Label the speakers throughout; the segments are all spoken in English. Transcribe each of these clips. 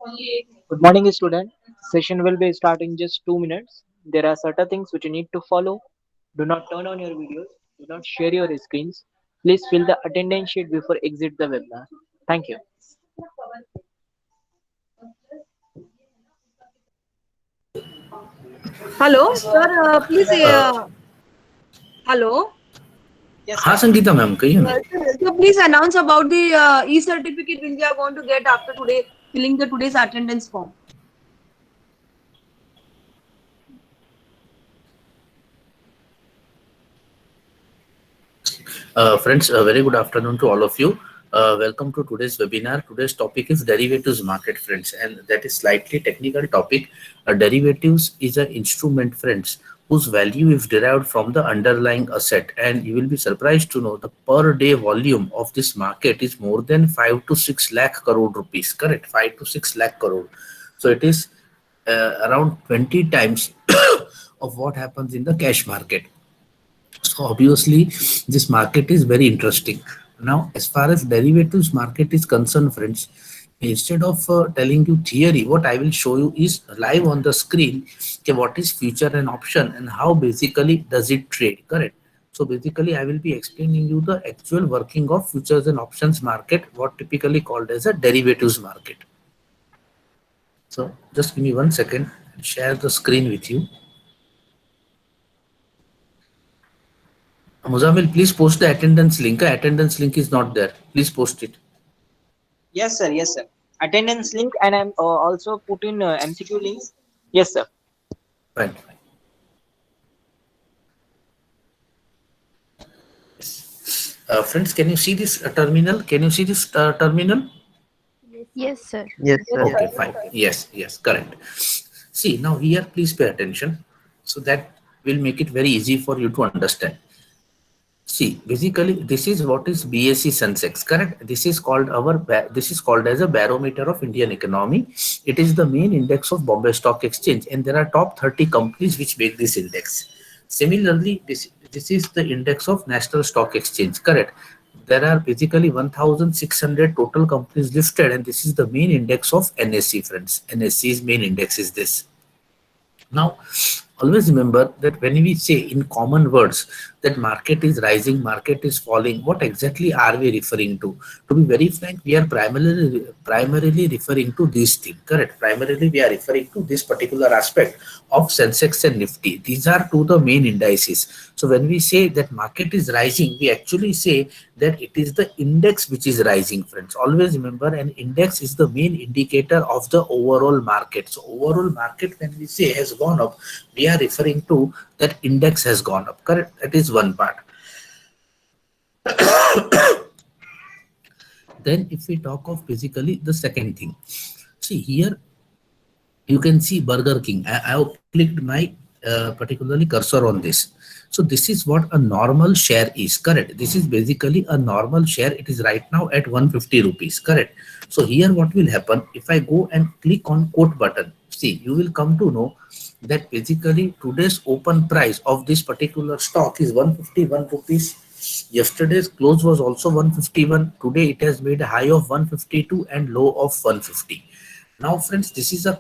Speaker 1: Good morning, student. Session will be starting just 2 minutes. There are certain things which you need to follow. Do not turn on your videos. Do not share your screens. Please fill the attendance sheet before exit the webinar. Thank you.
Speaker 2: Hello, sir. Please, hello.
Speaker 1: Yes,
Speaker 3: हाँ
Speaker 1: sir.
Speaker 3: Sangeeta ma'am कहिए ना.
Speaker 2: So please announce about the e-certificate which we are going to get after today filling the today's attendance form.
Speaker 3: Friends, a very good afternoon to all of you. Welcome to today's webinar. Today's topic is derivatives market, friends, and that is slightly technical topic. Derivatives is an instrument, friends, whose value is derived from the underlying asset, and you will be surprised to know the per day volume of this market is more than 5 to 6 lakh crore rupees. Correct, 5 to 6 lakh crore. So it is around 20 times of what happens in the cash market. So obviously, this market is very interesting. Now, as far as derivatives market is concerned, friends, instead of telling you theory, what I will show you is live on the screen. Okay, what is future and option and how basically does it trade? Correct. So basically, I will be explaining you the actual working of futures and options market, what typically called as a derivatives market. So just give me 1 second. Share the screen with you. Muzamil, please post the attendance link. Attendance link is not there. Please post it.
Speaker 1: Yes, sir. Yes, sir. Attendance link and I'm also put in MCQ links. Yes, sir.
Speaker 3: Fine. Friends, can you see this terminal? Can you see this terminal?
Speaker 4: Yes, sir.
Speaker 5: Yes, sir.
Speaker 3: Okay, fine. Yes, yes, correct. See, now here, please pay attention. So that will make it very easy for you to understand. See, basically, this is what is BSE Sensex, correct? This is called this is called as a barometer of Indian economy. It is the main index of Bombay Stock Exchange, and there are top 30 companies which make this index. Similarly, this is the index of National Stock Exchange, correct? There are basically 1,600 total companies listed, and this is the main index of NSE, friends. NSE's main index is this. Now, always remember that when we say in common words that market is rising, market is falling, what exactly are we referring to? To be very frank, we are primarily referring to this thing, correct? Primarily, we are referring to this particular aspect of Sensex and Nifty. These are two the main indices. So when we say that market is rising, we actually say that it is the index which is rising, friends. Always remember an index is the main indicator of the overall market. So overall market, when we say has gone up, we are referring to that index has gone up, correct? That is one part. Then if we talk of basically the second thing, see here you can see Burger King. I have clicked my particularly cursor on this. So this is what a normal share is, correct? This is basically a normal share. It is right now at 150 rupees, correct? So here what will happen if I go and click on quote button? See, you will come to know that basically today's open price of this particular stock is 151 rupees. Yesterday's close was also 151. Today it has made a high of 152 and low of 150. Now, friends, this is a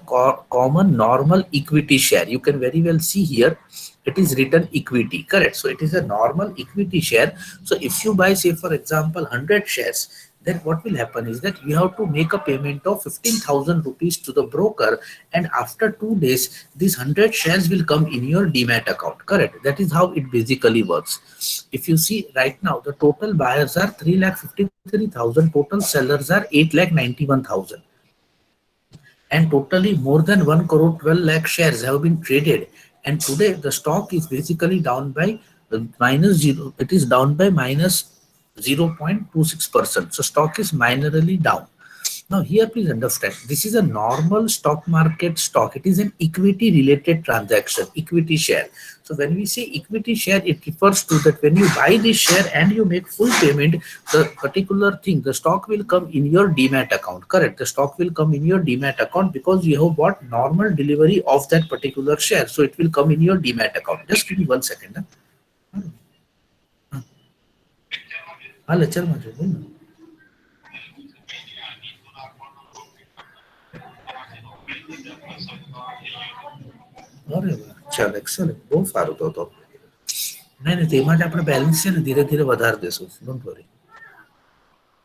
Speaker 3: common normal equity share. You can very well see here, it is written equity, correct? So it is a normal equity share. So if you buy, say, for example, 100 shares, then what will happen is that you have to make a payment of 15,000 rupees to the broker. And after 2 days, these 100 shares will come in your demat account, correct? That is how it basically works. If you see right now, the total buyers are 3,53,000, total sellers are 8,91,000, and totally more than 1 crore 12 lakh shares have been traded. And today the stock is basically down by minus zero, it is down by minus 0.26%. So stock is minorly down. Now here please understand, this is a normal stock market stock. It is an equity related transaction, equity share. So when we say equity share, it refers to that when you buy this share and you make full payment, the particular thing, the stock will come in your demat account, correct? The stock will come in your demat account because you have bought normal delivery of that particular share. So it will come in your demat account. Just give me 1 second. हाँ lecture में जो बोल ना અરે વાહ, ચાલ excellent, બહુ સારું તો નહીં તેમાં જ આપણે બેલેન્સ છે ને ધીરે ધીરે વધારી દેશું, ડોન્ટ વરી.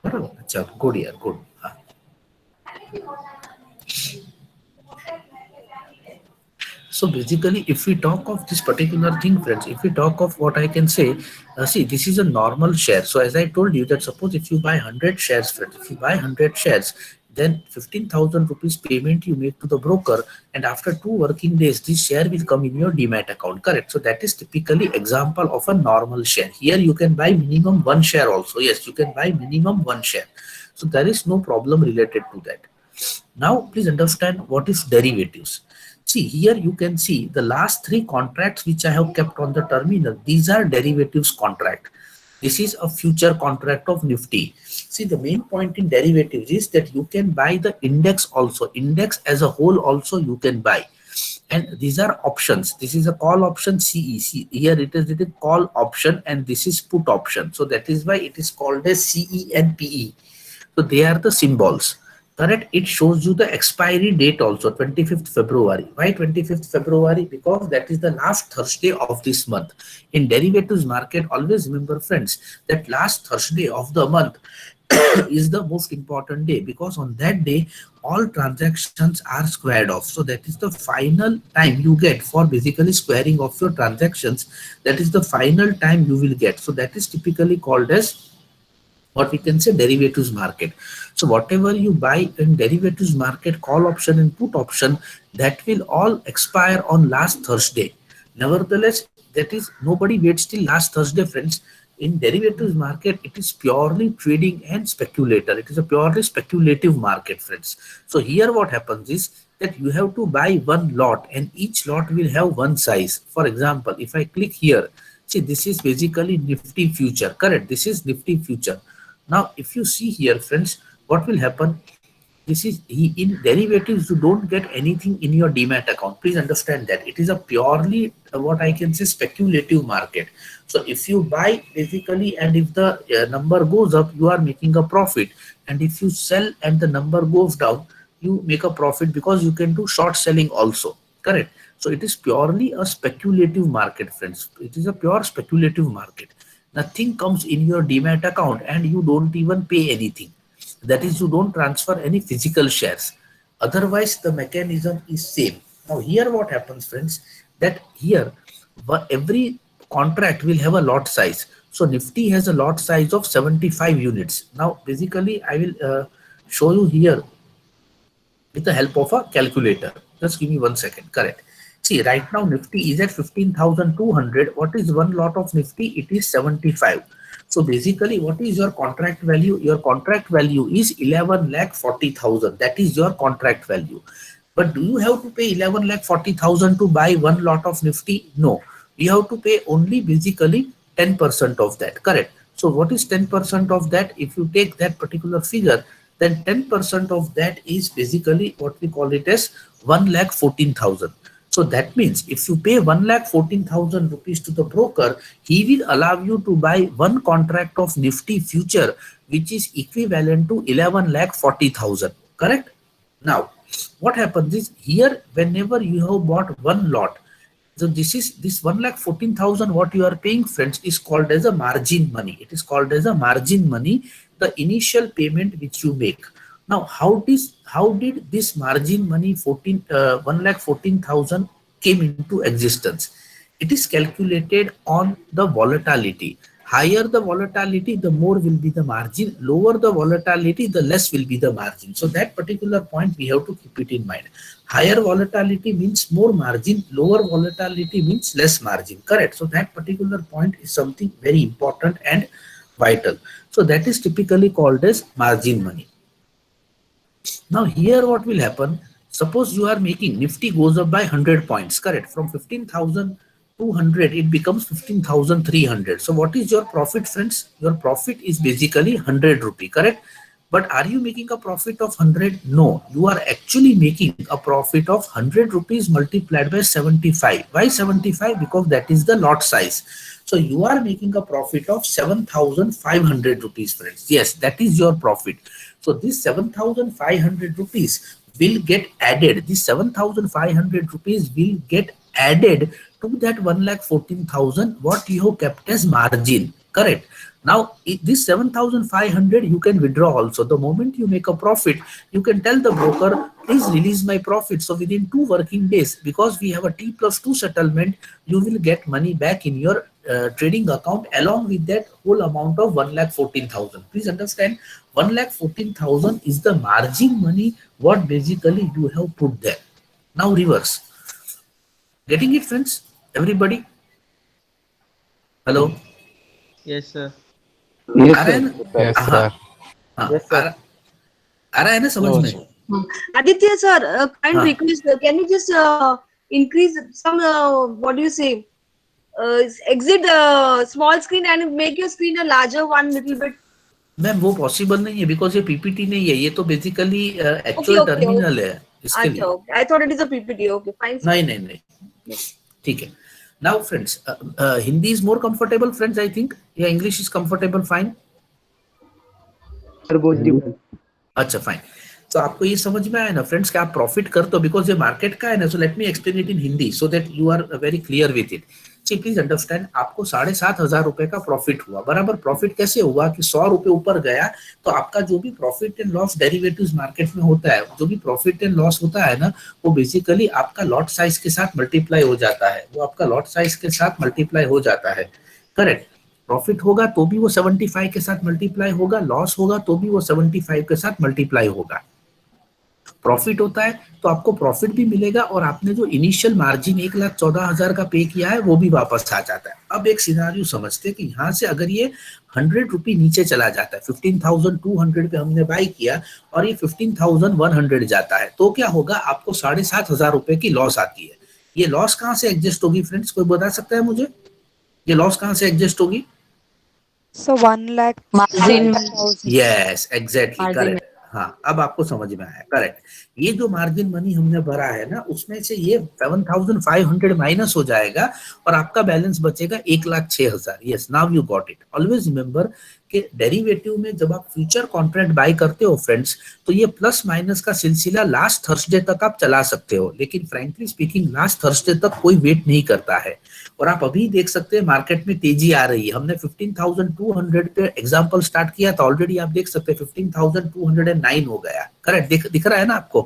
Speaker 3: બરાબર, ચાલો ગુડ યાર, ગુડ. હા. So basically, if we talk of this particular thing, friends, if we talk of what I can say, see, this is a normal share. So as I told you that suppose if you buy 100 shares, friends, if you buy 100 shares, then 15,000 rupees payment you make to the broker, and after 2 working days, this share will come in your demat account, correct? So that is typically example of a normal share. Here you can buy minimum one share also. Yes, you can buy minimum one share. So there is no problem related to that. Now, please understand what is derivatives. See, here you can see the last 3 contracts which I have kept on the terminal. These are derivatives contract. This is a future contract of Nifty. See, the main point in derivatives is that you can buy the index also. Index as a whole also you can buy. And these are options. This is a call option CE. Here it is written call option and this is put option. So that is why it is called as CE and PE. So they are the symbols. Correct? It shows you the expiry date also, 25th February. Why 25th February? Because that is the last Thursday of this month. In derivatives market, always remember, friends, that last Thursday of the month is the most important day, because on that day all transactions are squared off. So that is the final time you get for basically squaring off your transactions. That is the final time you will get. So that is typically called as what we can say derivatives market. So whatever you buy in derivatives market, call option and put option, that will all expire on last Thursday. Nevertheless, that is nobody waits till last Thursday, friends. In derivatives market, it is purely trading and speculator. It is a purely speculative market, friends. So here what happens is that you have to buy one lot and each lot will have one size. For example, if I click here, see, this is basically Nifty future, correct? This is Nifty future. Now, if you see here, friends, what will happen? This is in derivatives, you don't get anything in your demat account. Please understand that it is a purely what I can say speculative market. So if you buy basically and if the number goes up, you are making a profit, and if you sell and the number goes down, you make a profit, because you can do short selling also, correct? So it is purely a speculative market, friends. It is a pure speculative market. Nothing comes in your demat account and you don't even pay anything. That is, you don't transfer any physical shares. Otherwise, the mechanism is same. Now here what happens, friends, that here every contract will have a lot size. So Nifty has a lot size of 75 units. Now basically I will show you here with the help of a calculator. Just give me 1 second. Correct. See, right now Nifty is at 15,200. What is one lot of Nifty? It is 75. So basically, what is your contract value? Your contract value is 11,40,000. That is your contract value. But do you have to pay 11,40,000 to buy one lot of Nifty? No. You have to pay only basically 10% of that. Correct. So what is 10% of that? If you take that particular figure, then 10% of that is basically what we call it as 1,14,000. So that means if you pay 1,14,000 rupees to the broker, he will allow you to buy one contract of Nifty future, which is equivalent to 11,40,000. Correct? Now, what happens is here, whenever you have bought one lot, so this 1,14,000 what you are paying, friends, is called as a margin money. It is called as a margin money, the initial payment which you make. Now, how did this margin money 1,14,000 came into existence? It is calculated on the volatility. Higher the volatility, the more will be the margin. Lower the volatility, the less will be the margin. So that particular point we have to keep it in mind. Higher volatility means more margin. Lower volatility means less margin. Correct. So that particular point is something very important and vital. So that is typically called as margin money. Now here what will happen, suppose you are making Nifty goes up by 100 points, correct? From 15,200 it becomes 15,300. So what is your profit, friends? Your profit is basically 100 rupee, correct? But are you making a profit of 100? No, you are actually making a profit of 100 rupees multiplied by 75. Why 75? Because that is the lot size. So you are making a profit of 7,500 rupees, friends. Yes, that is your profit. So this 7,500 rupees will get added. This 7,500 rupees will get added to that 1,14,000 what you have kept as margin. Correct. Now this 7,500 you can withdraw also. The moment you make a profit, you can tell the broker, please release my profit. So within 2 working days, because we have a T+2 settlement, you will get money back in your trading account along with that whole amount of 1,14,000. Please understand, 1,14,000 is the margin money what basically you have put there. Now reverse. Getting it, friends? Everybody? Hello?
Speaker 1: Yes, sir.
Speaker 5: Yes,
Speaker 3: आ रहा है
Speaker 5: sir.
Speaker 3: ना?
Speaker 6: Yes,
Speaker 3: हाँ,
Speaker 6: sir.
Speaker 3: हाँ,
Speaker 1: Yes, sir.
Speaker 3: आ रहा है ना समझ
Speaker 5: No,
Speaker 3: में?
Speaker 5: sir.
Speaker 2: Aditya sir, kind
Speaker 3: हाँ.
Speaker 2: request. Can you just increase some? What do you say? Exit small screen and make your screen a larger one little bit.
Speaker 3: Ma'am वो possible नहीं है, because ये पीपीटी नहीं है, ये तो basically
Speaker 2: Okay,
Speaker 3: actual
Speaker 2: okay,
Speaker 3: terminal है इसके
Speaker 2: अच्छा,
Speaker 3: लिए.
Speaker 2: okay. I thought it is a PPT. Okay, fine. Sir.
Speaker 3: नहीं नहीं नहीं, ठीक है. Now friends, Hindi is more comfortable friends I think, या English is comfortable? Fine.
Speaker 1: Sir, both the
Speaker 3: अच्छा फाइन. तो आपको ये समझ में आया ना फ्रेंड्स कि आप प्रॉफिट करते हो बिकॉज ये मार्केट का है ना. So let me explain it in Hindi so that you are very clear with it. See please understand, आपको 7,500 रुपए का प्रॉफिट हुआ. बराबर. प्रॉफिट कैसे हुआ कि 100 रुपए ऊपर गया, तो आपका जो भी profit and loss derivatives market में होता है, जो भी प्रॉफिट एंड लॉस होता है ना, वो बेसिकली आपका लॉट साइज के साथ मल्टीप्लाई हो जाता है. वो आपका लॉट साइज के साथ मल्टीप्लाई हो जाता है. करेक्ट. प्रॉफिट होगा तो भी वो 75 के साथ मल्टीप्लाई होगा, लॉस होगा तो भी वो 75 के साथ मल्टीप्लाई होगा. प्रॉफिट होता है तो आपको प्रॉफिट भी मिलेगा और आपने जो इनिशियल मार्जिन 1,14,000 का पे किया है वो भी वापस आ जाता है. अब एक सिनारियो समझते हैं कि यहाँ से अगर ये 100 रुपये नीचे चला जाता है, 15,200 पे हमने बाई किया और ये 15,100 जाता है, तो क्या होगा? आपको 7,500 रुपए की लॉस आती है. ये लॉस कहाँ से एडजस्ट होगी फ्रेंड्स? कोई बता सकता है मुझे? ये लॉस कहाँ से एडजस्ट होगी?
Speaker 4: So 1,00,000
Speaker 2: Margin.
Speaker 3: Yes exactly correct. हाँ, अब आपको समझ में आया. करेक्ट. ये जो मार्जिन मनी हमने भरा है ना, उसमें से ये 7,500 माइनस हो जाएगा और आपका बैलेंस बचेगा 1,06,000. Yes, now you got it. Always remember कि डेरिवेटिव में जब आप फ्यूचर कॉन्ट्रैक्ट बाय करते हो फ्रेंड्स, तो ये प्लस माइनस का सिलसिला लास्ट थर्सडे तक आप चला सकते हो, लेकिन फ्रैंकली स्पीकिंग लास्ट थर्सडे तक कोई वेट नहीं करता है. और आप अभी देख सकते हैं मार्केट में तेजी आ रही है. हमने 15,200 पे एग्जांपल स्टार्ट किया था, ऑलरेडी आप देख सकते हैं 15,209 हो गया. करेक्ट. दिख रहा है ना आपको?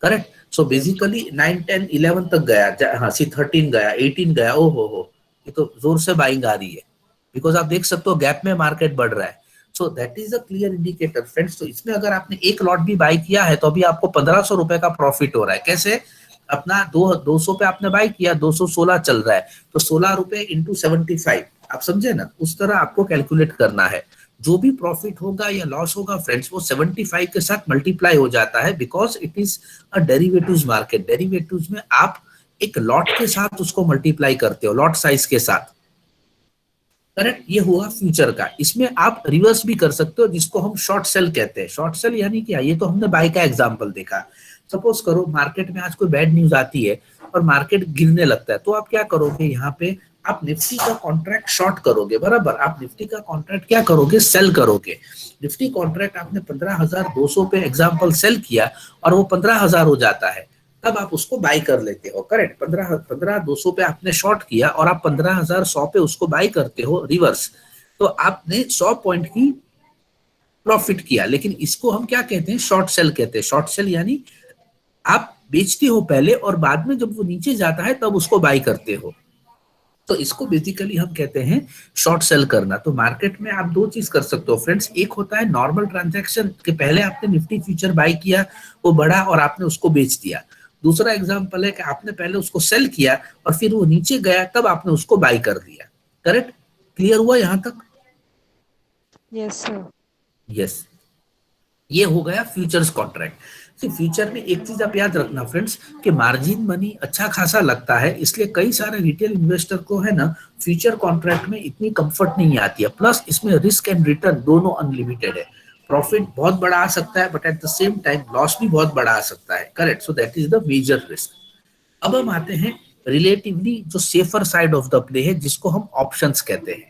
Speaker 3: करेक्ट. सो बेसिकली 9, 10, 11 तक गया. हाँ, 13 गया, 18 गया. ओ हो, ये तो जोर से बाइंग आ रही है, बिकॉज आप देख सकते हो गैप में मार्केट बढ़ रहा है. So that is a clear indicator friends. तो इसमें अगर आपने एक लॉट भी बाई किया है तो अभी आपको 1,500 रुपए का प्रॉफिट हो रहा है. कैसे? अपना 200 पे आपने बाई किया, 216 चल रहा है, तो 16 रुपए इंटू 75, आप समझे ना? उस तरह आपको कैलकुलेट करना है. जो भी प्रॉफिट होगा या लॉस होगा फ्रेंड्स, वो 75 के साथ मल्टीप्लाई हो जाता है, because it is a derivatives market. Derivatives में आप एक लॉट के साथ उसको मल्टीप्लाई करते हो, लॉट साइज के साथ. करेक्ट. ये हुआ फ्यूचर का. इसमें आप रिवर्स भी कर सकते हो, जिसको हम शॉर्ट सेल कहते हैं. शॉर्ट सेल यानी क्या? ये तो हमने बाय का एग्जांपल देखा. सपोज करो मार्केट में आज कोई बैड न्यूज आती है और मार्केट गिरने लगता है, तो आप क्या करोगे? यहाँ पे आप निफ्टी का कॉन्ट्रैक्ट शॉर्ट करोगे. बराबर. आप निफ्टी का कॉन्ट्रैक्ट क्या करोगे? सेल करोगे. निफ्टी कॉन्ट्रैक्ट आपने 15,200 पे एग्जाम्पल सेल किया और वो 15,000 हो जाता है, तब आप उसको बाई कर लेते हो. करेक्ट. 15,200 पे आपने शॉर्ट किया और आप 15,100 पे उसको बाई करते हो रिवर्स, तो आपने 100 पॉइंट की प्रॉफिट किया. लेकिन इसको हम क्या कहते हैं? शॉर्ट सेल कहते हैं. शॉर्ट सेल यानी आप बेचते हो पहले और बाद में जब वो नीचे जाता है तब उसको बाई करते हो. तो इसको बेसिकली हम कहते हैं शॉर्ट सेल करना. तो मार्केट में आप दो चीज कर सकते हो फ्रेंड्स. एक होता है नॉर्मल ट्रांजैक्शन के पहले आपने निफ्टी फ्यूचर बाई किया, वो बढ़ा और आपने उसको बेच दिया. दूसरा एग्जांपल है कि आपने पहले उसको सेल किया और फिर वो नीचे गया, तब आपने उसको बाई कर दिया. करेक्ट. क्लियर हुआ यहां तक?
Speaker 4: Yes, sir.
Speaker 3: यस. ये हो गया फ्यूचर्स कॉन्ट्रैक्ट. फ्यूचर में एक चीज आप याद रखना फ्रेंड्स कि मार्जिन मनी अच्छा खासा लगता है, इसलिए कई सारे रिटेल इन्वेस्टर को है ना फ्यूचर कॉन्ट्रैक्ट में इतनी कंफर्ट नहीं आती है. प्लस इसमें रिस्क एंड रिटर्न दोनों अनलिमिटेड है. प्रॉफिट बहुत बड़ा आ सकता है, but at the same time loss भी बहुत बड़ा आ सकता है. Correct. So that is the major risk. अब हम आते हैं रिलेटिवली जो safer side of the play है, जिसको हम ऑप्शंस कहते हैं.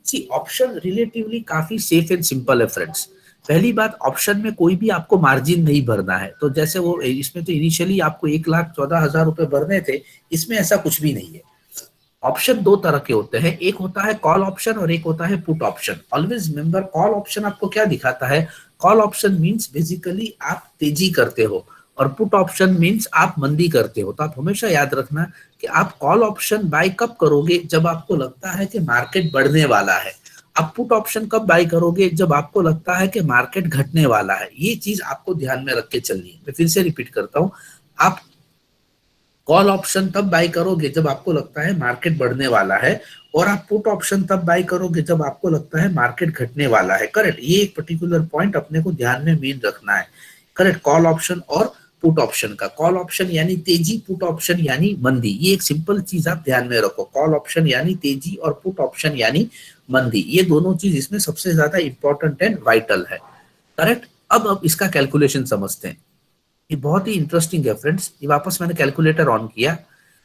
Speaker 3: सी ऑप्शन रिलेटिवली काफी सेफ एंड सिंपल है फ्रेंड्स. पहली बात, ऑप्शन में कोई भी आपको मार्जिन नहीं भरना है। तो जैसे वो इसमें तो इनिशियली आपको 1,14,000 रुपए भरने थे, इसमें ऐसा कुछ भी नहीं है। ऑप्शन दो तरह के होते हैं, एक होता है कॉल ऑप्शन और एक होता है put option. Always remember, call option आपको क्या दिखाता है? कॉल ऑप्शन मींस बेसिकली आप तेजी करते हो और पुट ऑप्शन मींस आप मंदी करते हो। तो आप हमेशा याद रखना कि आप कॉल ऑप्शन बाय कब करोगे? जब आपको लगता है कि मार्केट बढ़ने वाला है। आप पुट ऑप्शन कब बाय करोगे? जब आपको लगता है कि मार्केट घटने वाला है। ये चीज आपको ध्यान में रख के चलनी है। मैं फिर से रिपीट करता हूं, आप कॉल ऑप्शन तब बाय करोगे जब आपको लगता है मार्केट बढ़ने वाला है, और आप पुट ऑप्शन तब बाय करोगे जब आपको लगता है मार्केट घटने वाला है। करेक्ट? ये एक पर्टिकुलर पॉइंट अपने को ध्यान में मेन रखना है। करेक्ट? कॉल ऑप्शन और पुट ऑप्शन का, कॉल ऑप्शन यानी तेजी, पुट ऑप्शन यानी मंदी। ये एक सिंपल चीज आप ध्यान में रखो, कॉल ऑप्शन यानी तेजी और पुट ऑप्शन यानी मंदी। ये दोनों चीज इसमें सबसे ज्यादा इंपॉर्टेंट एंड वाइटल है। करेक्ट? अब इसका कैलकुलेशन समझते हैं। ये बहुत ही इंटरेस्टिंग है फ्रेंड्स। ये वापस मैंने कैलकुलेटर ऑन किया।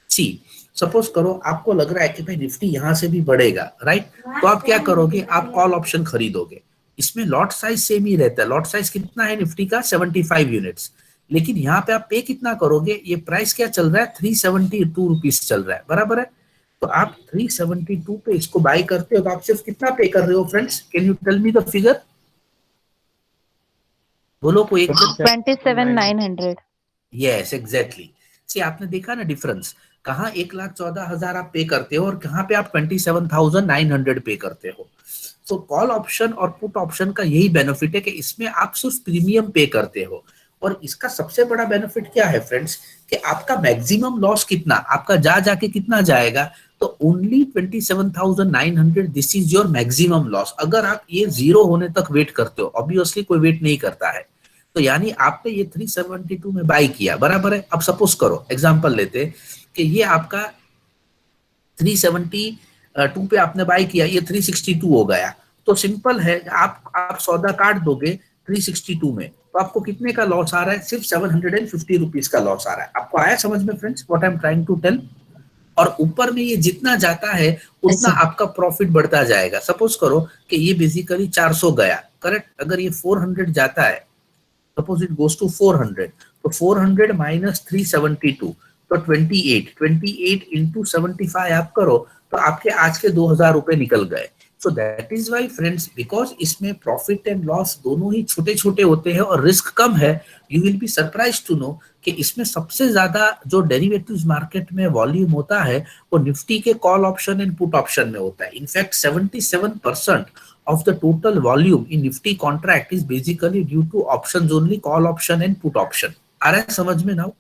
Speaker 3: सी, सपोज करो आपको लग रहा है कि भाई निफ्टी यहां से भी बढ़ेगा, राइट? तो आप क्या करोगे? आप कॉल ऑप्शन खरीदोगे। इसमें लॉट साइज सेम ही रहता है। लॉट साइज कितना है निफ्टी का? 75 यूनिट्स। लेकिन यहाँ पे आप पे कितना करोगे? ये प्राइस क्या चल रहा है? 372 रुपीज चल रहा है, बराबर है? तो आप 372 पे इसको बाय करते हो, तो आप सिर्फ कितना पे कर रहे हो friends? Can you tell me the figure? बोलो कोई एक।
Speaker 5: 27,900।
Speaker 3: Yes, exactly. सी, आपने देखा ना डिफरेंस? कहाँ 1,14,000 आप पे करते हो और कहाँ पे आप 27,900 पे करते हो। तो कॉल ऑप्शन और पुट ऑप्शन का यही बेनिफिट है कि इसमें आप सिर्फ प्रीमियम पे करते हो। और इसका सबसे बड़ा बेनिफिट क्या है फ्रेंड्स? कि आपका मैक्सिमम लॉस कितना, आपका जाके कितना जाएगा? तो only 27,900, this is your maximum loss. अगर आप ये जीरो होने तक वेट करते हो, ऑब्वियसली कोई वेट नहीं करता है, तो यानी आपने ये 372 में बाय किया, बराबर है? अब सपोज करो, एग्जांपल लेते हैं कि ये आपका 372 पे आपने बाय किया, ये 362 हो गया। तो सिंपल है, आप सौदा काट दोगे 362 में, तो आपको कितने का लॉस आ रहा है? सिर्फ 750 रुपीज का लॉस आ रहा है। आपको आया समझ में friends what I am trying to tell? और ऊपर में ये जितना जाता है उतना आपका प्रॉफिट बढ़ता जाएगा। सपोज करो कि ये बेसिकली 400 गया, करेक्ट? अगर ये 400 जाता है, suppose it goes to 400, तो 400 minus 372, तो 28 into 75 आप करो तो आपके आज के 2,000 रुपए निकल गए। So that is why friends, because इसमें प्रॉफिट एंड लॉस दोनों ही छोटे छोटे होते हैं और रिस्क कम है। You will be surprise to know कि इसमें सबसे ज्यादा जो डेरिवेटिव्स मार्केट में वॉल्यूम होता है वो निफ्टी के call option and put option में होता है। In fact 77% of the total volume in Nifty contract is basically due to options only, call option and put option. आ रहा है समझ में नाउ?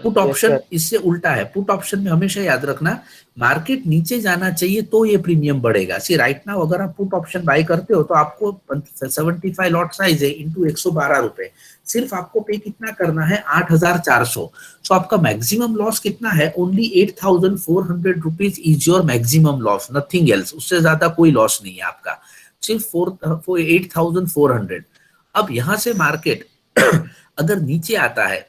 Speaker 3: पुट ऑप्शन इससे उल्टा है। पुट ऑप्शन में हमेशा याद रखना, मार्केट नीचे जाना चाहिए तो ये प्रीमियम बढ़ेगा। सी, राइट नाउ अगर आप पुट ऑप्शन बाय करते हो तो आपको 75 लॉट साइज है इंटू 112 रुपए, सिर्फ आपको पे कितना करना है? 8,400। सो आपका मैक्सिमम लॉस कितना है? Only 8,400 rupees is your maximum loss, nothing else. उससे ज्यादा कोई लॉस नहीं है आपका, सिर्फ 8,400। अब यहां से मार्केट अगर नीचे आता है,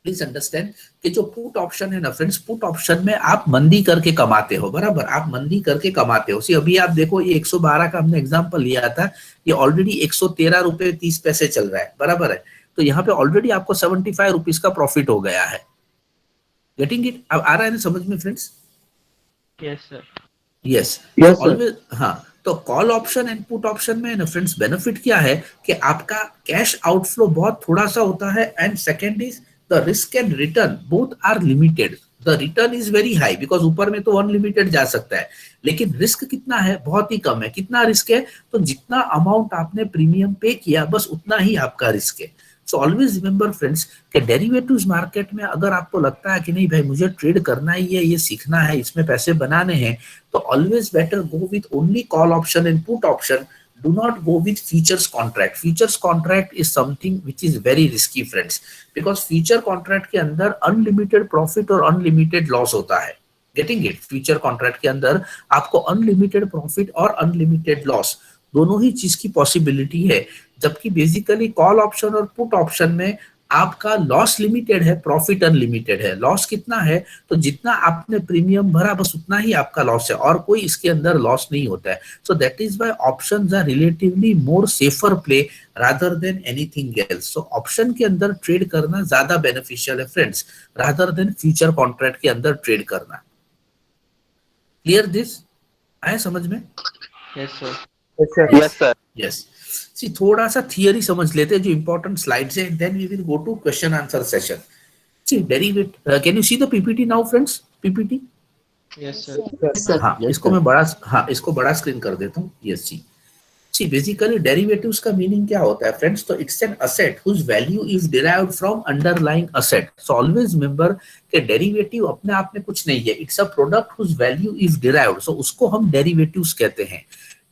Speaker 3: प्लीज अंडरस्टैंड कि जो पुट ऑप्शन है ना फ्रेंड्स, पुट ऑप्शन में आप मंदी करके कमाते हो, बराबर? आप मंदी करके कमाते हो। सी, अभी आप देखो ये 112 का हमने एग्जांपल लिया था, ये ऑलरेडी 113 रुपए 30 पैसे चल रहा है, बराबर है? तो यहाँ पे ऑलरेडी आपको 75 रुपीज का प्रॉफिट हो गया है। Getting it? अब आ रहा है ना समझ में friends?
Speaker 1: Yes sir.
Speaker 3: Yes, always. हाँ, तो call option and put option में ना फ्रेंड्स बेनिफिट क्या है कि आपका कैश आउटफ्लो बहुत थोड़ा सा होता है, and second is the risk and return both are limited. The return is very high because ऊपर में तो अनलिमिटेड जा सकता है, लेकिन रिस्क कितना है? बहुत ही कम है। कितना रिस्क है? तो जितना अमाउंट आपने प्रीमियम पे किया बस उतना ही आपका रिस्क है। सो ऑलवेज रिमेंबर फ्रेंड्स कि डेरिवेटिव्स मार्केट में अगर आपको लगता है कि नहीं भाई मुझे ट्रेड करना ही है, ये सीखना है, इसमें पैसे बनाने हैं, तो always better go with only call option and put option. Do not go with futures contract. Futures contract is something which is very risky friends, because future contract के अंदर unlimited profit और unlimited loss होता है. Getting it? Future contract के अंदर आपको unlimited profit और unlimited loss दोनों ही चीज की possibility है, जबकि basically call option और put option में आपका लॉस लिमिटेड है, प्रॉफिट अनलिमिटेड है। लॉस कितना है, तो जितना आपने प्रीमियम भरा बस उतना ही आपका लॉस है, और कोई इसके अंदर लॉस नहीं होता है। So that is why options are relatively more safer play rather than anything else. So option के अंदर ट्रेड करना ज्यादा बेनिफिशियल है friends, rather than future contract के अंदर ट्रेड करना। Clear this? आए समझ में?
Speaker 1: Yes, sir.
Speaker 6: Yes, sir.
Speaker 3: Yes. See थोड़ा सा थियरी समझ लेते हैं जो इंपॉर्टेंट स्लाइड्स है, then we will go to question answer session. See derivative, can you see the PPT now friends? PPT,
Speaker 1: Yes, sir.
Speaker 3: हाँ इसको मैं बड़ा, हाँ इसको बड़ा स्क्रीन कर देता हूँ। यस जी। सी बेसिकली डेरिवेटिव्स का मीनिंग क्या होता है फ्रेंड्स? तो it's an asset whose value is derived from underlying asset. So always remember कि डेरिवेटिव अपने आप में कुछ नहीं है, it's a product whose value is derived, so उसको हम डेरिवेटिव्स कहते हैं।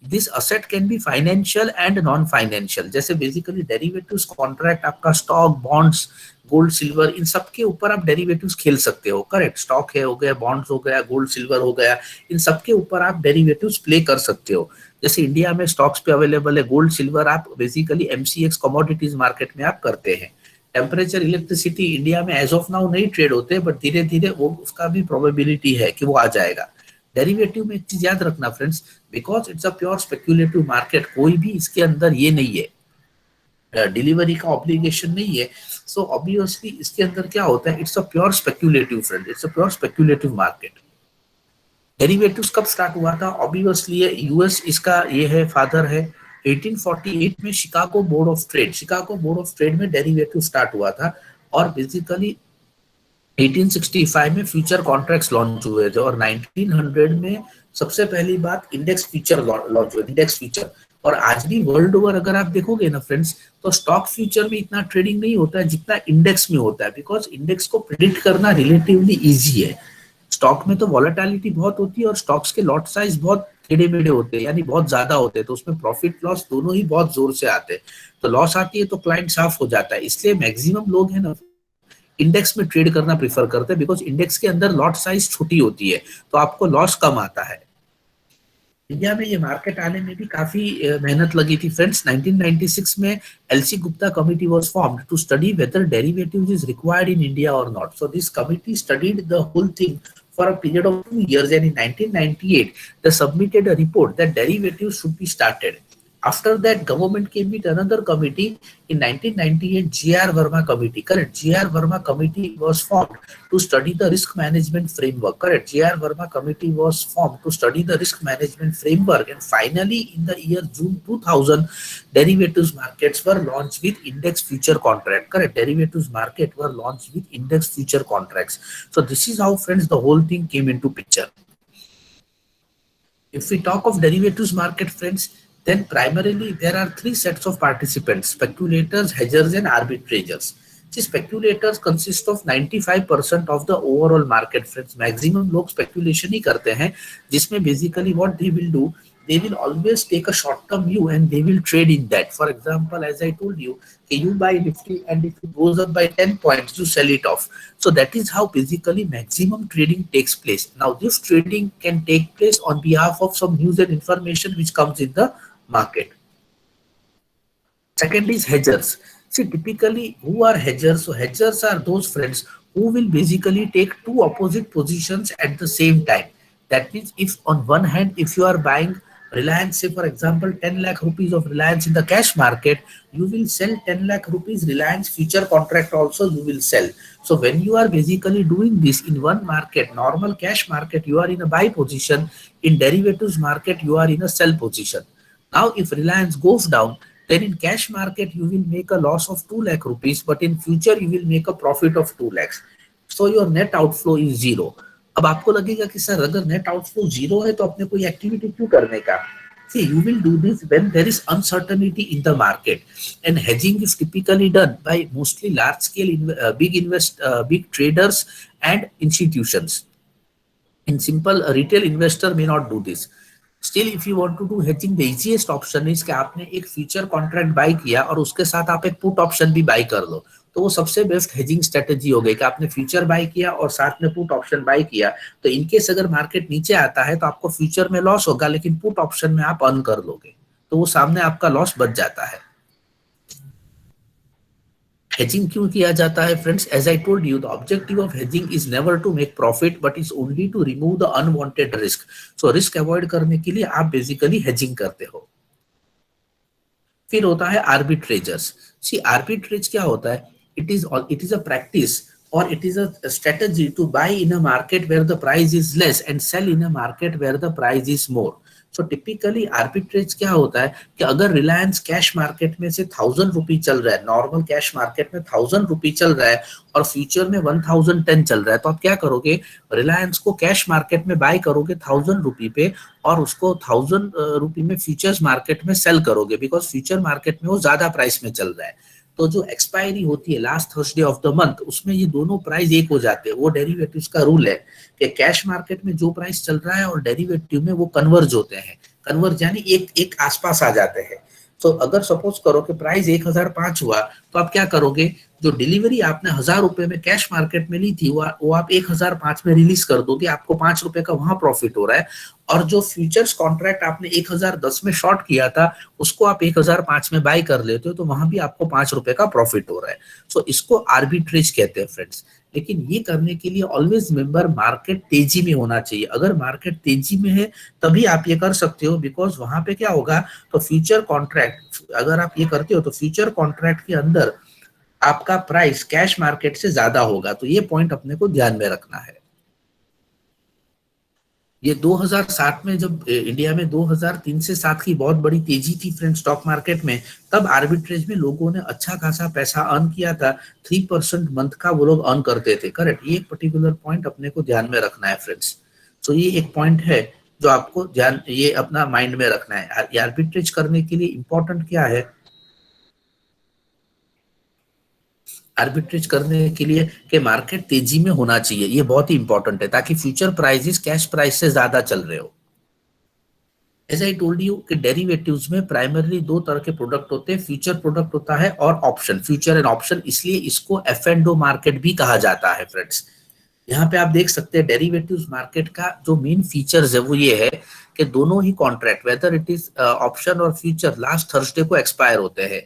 Speaker 3: This asset can be financial and non financial. जैसे बेसिकली डेरिवेटिव्स कॉन्ट्रैक्ट आपका स्टॉक, बॉन्ड्स, गोल्ड, सिल्वर, इन सब के ऊपर आप डेरिवेटिव्स खेल सकते हो, करेक्ट? स्टॉक है हो गया, बॉन्ड्स हो गया, गोल्ड सिल्वर हो गया, इन सब के ऊपर आप डेरिवेटिव्स प्ले कर सकते हो। जैसे इंडिया में स्टॉक्स पे अवेलेबल है गोल्ड सिल्वर, आप बेसिकली एमसीएक्स कमोडिटीज मार्केट में आप करते हैं। टेम्परेचर, इलेक्ट्रिसिटी इंडिया में एज ऑफ नाउ नहीं ट्रेड होते, बट धीरे धीरे वो उसका भी प्रोबेबिलिटी है कि वो आ जाएगा। डेरिवेटिव में एक चीज याद रखना friends, because it's a pure speculative market, कोई भी इसके अंदर ये नहीं है, डिलीवरी का ऑब्लिगेशन नहीं है। सो ऑब्वियसली इसके अंदर क्या होता है, it's a pure speculative friend, it's a pure speculative market. Derivatives कब स्टार्ट हुआ था? ऑब्वियसली यूएस इसका ये है, फादर है। 1848 में Chicago board of trade, Chicago board of trade में डेरिवेटिव स्टार्ट हुआ था, और बेसिकली 1865 में फ्यूचर कॉन्ट्रैक्ट्स लॉन्च हुए थे, और 1900 में सबसे पहली बात इंडेक्स फ्यूचर लॉन्च हुए, इंडेक्स फ्यूचर। और आज भी वर्ल्ड ओवर अगर आप देखोगे ना फ्रेंड्स, तो स्टॉक फ्यूचर में इतना ट्रेडिंग नहीं होता है जितना इंडेक्स में होता है, बिकॉज इंडेक्स को प्रिडिक्ट करना रिलेटिवली इजी है। स्टॉक में तो वॉलेटिलिटी बहुत होती है, और स्टॉक्स के लॉट साइज बहुत टेढ़े मेढ़े होते हैं, यानी बहुत ज्यादा होते हैं, तो उसमें प्रॉफिट लॉस दोनों ही बहुत जोर से आते हैं। तो लॉस आती है तो क्लाइंट साफ हो जाता है, इसलिए मैक्सिमम लोग है ना इंडेक्स में ट्रेड करना प्रीफर करते हैं, बिकॉज इंडेक्स के अंदर लॉट साइज छोटी होती है, तो आपको लॉस कम आता है। इंडिया में ये मार्केट आने में भी काफी मेहनत लगी थी फ्रेंड्स। 1996 में LC Gupta committee was formed to study whether derivatives is required in India और not. So this committee studied the whole thing for a period of 2 years, and in 1998 they submitted a report that derivatives should be started. After that, government came with another committee in 1998, GR Verma committee, correct? GR Verma committee was formed to study the risk management framework, correct? GR Verma committee was formed to study the risk management framework, and finally in the year June 2000, derivatives markets were launched with index future contract, correct? Derivatives market were launched with index future contracts. So this is how friends the whole thing came into picture. If we talk of derivatives market friends, then primarily there are three sets of participants: speculators, hedgers, and arbitragers. See, speculators consist of 95% of the overall market friends. Maximum लोग speculation ही करते हैं, जिसमें basically what they will do, they will always take a short-term view and they will trade in that. For example, as I told you, you buy Nifty and if it goes up by 10 points, you sell it off. So that is how basically maximum trading takes place. Now, this trading can take place on behalf of some news and information which comes in the market. Second is hedgers. See, typically who are hedgers? So hedgers are those friends who will basically take two opposite positions at the same time. That means if on one hand, if you are buying Reliance, say for example 10 lakh rupees of Reliance in the cash market, you will sell 10 lakh rupees Reliance future contract also you will sell. So when you are basically doing this in one market, normal cash market, you are in a buy position. In derivatives market, you are in a sell position. Now if Reliance goes down, then in cash market you will make a loss of 2 lakh rupees, but in future you will make a profit of 2 lakhs. So your net outflow is zero. अब आपको लगेगा कि sir अगर net outflow zero है तो अपने कोई activity क्यों करने का? See, you will do this when there is uncertainty in the market, and hedging is typically done by mostly large scale big traders and institutions. In simple, a retail investor may not do this. Still, if you want to do hedging, the easiest option is कि आपने एक future contract by किया और उसके साथ आप एक put option भी बाय कर लो, तो वो सबसे बेस्ट हेजिंग स्ट्रेटेजी हो गई कि आपने फ्यूचर बाय किया और साथ में पुट ऑप्शन बाय किया। तो इनकेस अगर मार्केट नीचे आता है तो आपको फ्यूचर में लॉस होगा, लेकिन पुट ऑप्शन में आप अर्न कर लोगे, तो वो सामने आपका लॉस बच जाता है। hedging क्यों किया जाता है friends? As I told you, the objective of hedging is never to make profit, but is only to remove the unwanted risk. So risk avoid करने के लिए आप basically hedging करते हो. फिर होता है आर्बिट्रेजर्स. सी आर्बिट्रेज क्या होता है? इट इज अ प्रैक्टिस और it is a strategy to buy in a market where the price is less and sell in a market where the price is more. So typically arbitrage क्या होता है कि अगर Reliance cash market में से 1000 रुपी चल रहा है, नॉर्मल कैश मार्केट में 1000 रुपी चल रहा है और फ्यूचर में 1010 चल रहा है, तो आप क्या करोगे? रिलायंस को कैश मार्केट में बाय करोगे 1000 रुपी पे और उसको 1000 रुपी में फ्यूचर्स मार्केट में सेल करोगे, बिकॉज फ्यूचर मार्केट में वो ज्यादा प्राइस में चल रहा है. तो जो एक्सपायरी होती है last Thursday of the month, उसमें ये दोनों प्राइस एक हो जाते हैं. वो डेरिवेटिव्स का रूल है कि कैश मार्केट में जो प्राइस चल रहा है और डेरिवेटिव में वो कन्वर्ज होते हैं. कन्वर्ज यानी एक आसपास आ जाते हैं. तो अगर सपोज करो कि प्राइस 1005 हुआ, तो आप क्या करोगे? जो डिलीवरी आपने 1000 रुपए में कैश मार्केट में ली थी वो आप 1005 में रिलीज कर दोगे. आपको 5 रुपए का वहां प्रॉफिट हो रहा है. और जो फ्यूचर्स कॉन्ट्रैक्ट आपने 1010 में शॉर्ट किया था उसको आप 1005 में बाय कर लेते हो, तो वहां भी आपको 5 रुपए का प्रॉफिट हो रहा है. सो इसको आर्बिट्रेज कहते हैं फ्रेंड्स. लेकिन ये करने के लिए ऑलवेज रिमेंबर मार्केट तेजी में होना चाहिए. अगर मार्केट तेजी में है तभी आप ये कर सकते हो, बिकॉज वहां पे क्या होगा, तो फ्यूचर कॉन्ट्रैक्ट अगर आप ये करते हो तो फ्यूचर कॉन्ट्रैक्ट के अंदर आपका प्राइस कैश मार्केट से ज्यादा होगा. तो ये पॉइंट अपने को ध्यान में रखना है. ये 2007 में जब इंडिया में 2003 से 7 की बहुत बड़ी तेजी थी फ्रेंड स्टॉक मार्केट में, तब आर्बिट्रेज में लोगों ने अच्छा खासा पैसा अर्न किया था. 3% मंथ का वो लोग अर्न करते थे. करेक्ट. ये एक पर्टिकुलर पॉइंट अपने को ध्यान में रखना है फ्रेंड्स. तो ये एक पॉइंट है जो आपको ध्यान ये अपना माइंड में रखना है. आर्बिट्रेज करने के लिए इंपॉर्टेंट क्या है? आर्बिट्रेज करने के लिए कि मार्केट तेजी में होना चाहिए. ये बहुत ही इंपॉर्टेंट है ताकि फ्यूचर प्राइसेस कैश प्राइस से ज्यादा चल रहे हो. एज आई टोल्ड यू कि डेरिवेटिव्स में प्राइमरली दो तरह के प्रोडक्ट होते हैं. फ्यूचर प्रोडक्ट होता है और ऑप्शन. फ्यूचर एंड ऑप्शन, इसलिए इसको F&O मार्केट भी कहा जाता है फ्रेंड्स. यहाँ पे आप देख सकते हैं डेरिवेटिव्स मार्केट का जो मेन फीचर्स है वो ये है कि दोनों ही contract whether it is option और फ्यूचर लास्ट थर्सडे को एक्सपायर होते हैं.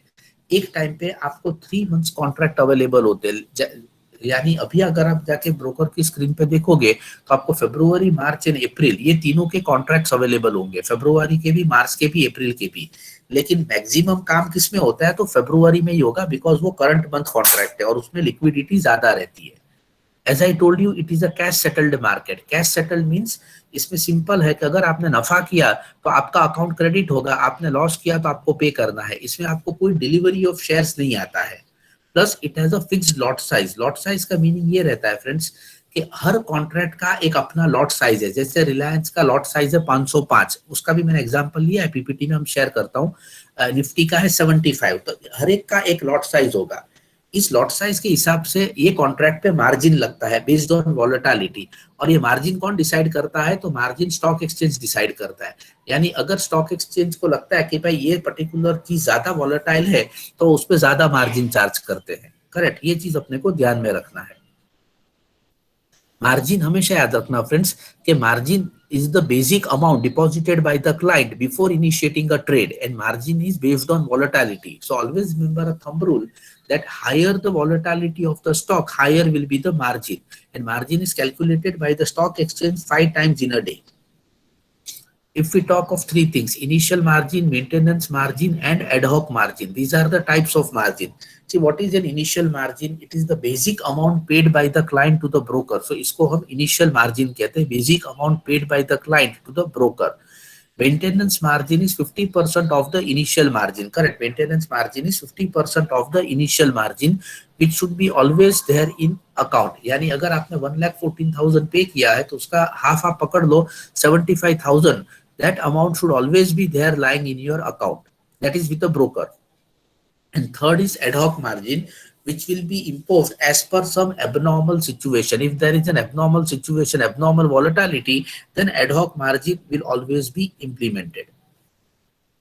Speaker 3: एक टाइम पे आपको 3 मंथ्स कॉन्ट्रैक्ट अवेलेबल होते हैं. यानी अभी अगर आप जाके ब्रोकर की स्क्रीन पे देखोगे तो आपको फरवरी, मार्च एंड अप्रैल ये तीनों के कॉन्ट्रैक्ट्स अवेलेबल होंगे. फरवरी के भी, मार्च के भी, अप्रैल के भी. लेकिन मैक्सिमम काम किस में होता है? तो फरवरी में ही होगा, बिकॉज वो करंट मंथ कॉन्ट्रैक्ट है और उसमें लिक्विडिटी ज्यादा रहती है. As I told you, it is a cash settled market. Cash settled means इसमें सिंपल है कि अगर आपने नफा किया तो आपका अकाउंट क्रेडिट होगा, आपने लॉस किया तो आपको पे करना है. इसमें आपको कोई डिलीवरी ऑफ शेयर्स नहीं आता है. Plus it has a fixed lot size. Lot size का मीनिंग ये रहता है फ्रेंड्स कि हर कॉन्ट्रैक्ट का एक अपना लॉट साइज है. जैसे रिलायंस का लॉट साइज है 505, उसका भी मैंने एग्जांपल लिया है, पीपीटी में हम शेयर करता हूँ. निफ्टी का है 75, तो हर एक का एक लॉट साइज होगा. इस लॉट साइज के हिसाब से ये कॉन्ट्रैक्ट पे मार्जिन लगता है बेस्ड ऑन वॉलेटिलिटी. और ये मार्जिन कौन डिसाइड करता है? तो मार्जिन स्टॉक एक्सचेंज डिसाइड करता है. यानी अगर स्टॉक एक्सचेंज को लगता है कि भाई ये पर्टिकुलर चीज ज्यादा वॉलेटाइल है तो उस पर ज्यादा मार्जिन चार्ज करते हैं. करेक्ट. ये चीज अपने को ध्यान में रखना है. मार्जिन हमेशा याद रखना फ्रेंड्स कि margin is the basic amount deposited by the client before initiating a trade, and margin is based on volatility. So always remember a thumb rule that higher the volatility of the stock, higher will be the margin, and margin is calculated by the stock exchange 5 times in a day. If we talk of 3 things: initial margin, maintenance margin, and ad hoc margin, these are the types of margin. See, what is an initial margin? It is the basic amount paid by the client to the broker. So इसको हम initial margin कहते हैं, basic amount paid by the client to the broker. Maintenance margin is 50% of the initial margin. Correct. Maintenance margin is 50% of the initial margin, which should be always there in account. यानी अगर आपने 1,14,000 पे किया है तो उसका half आप पकड़ लो 75,000. That amount should always be there lying in your account. That is with the broker. And third is ad hoc margin, which will be imposed as per some abnormal situation. If there is an abnormal situation, abnormal volatility, then ad hoc margin will always be implemented.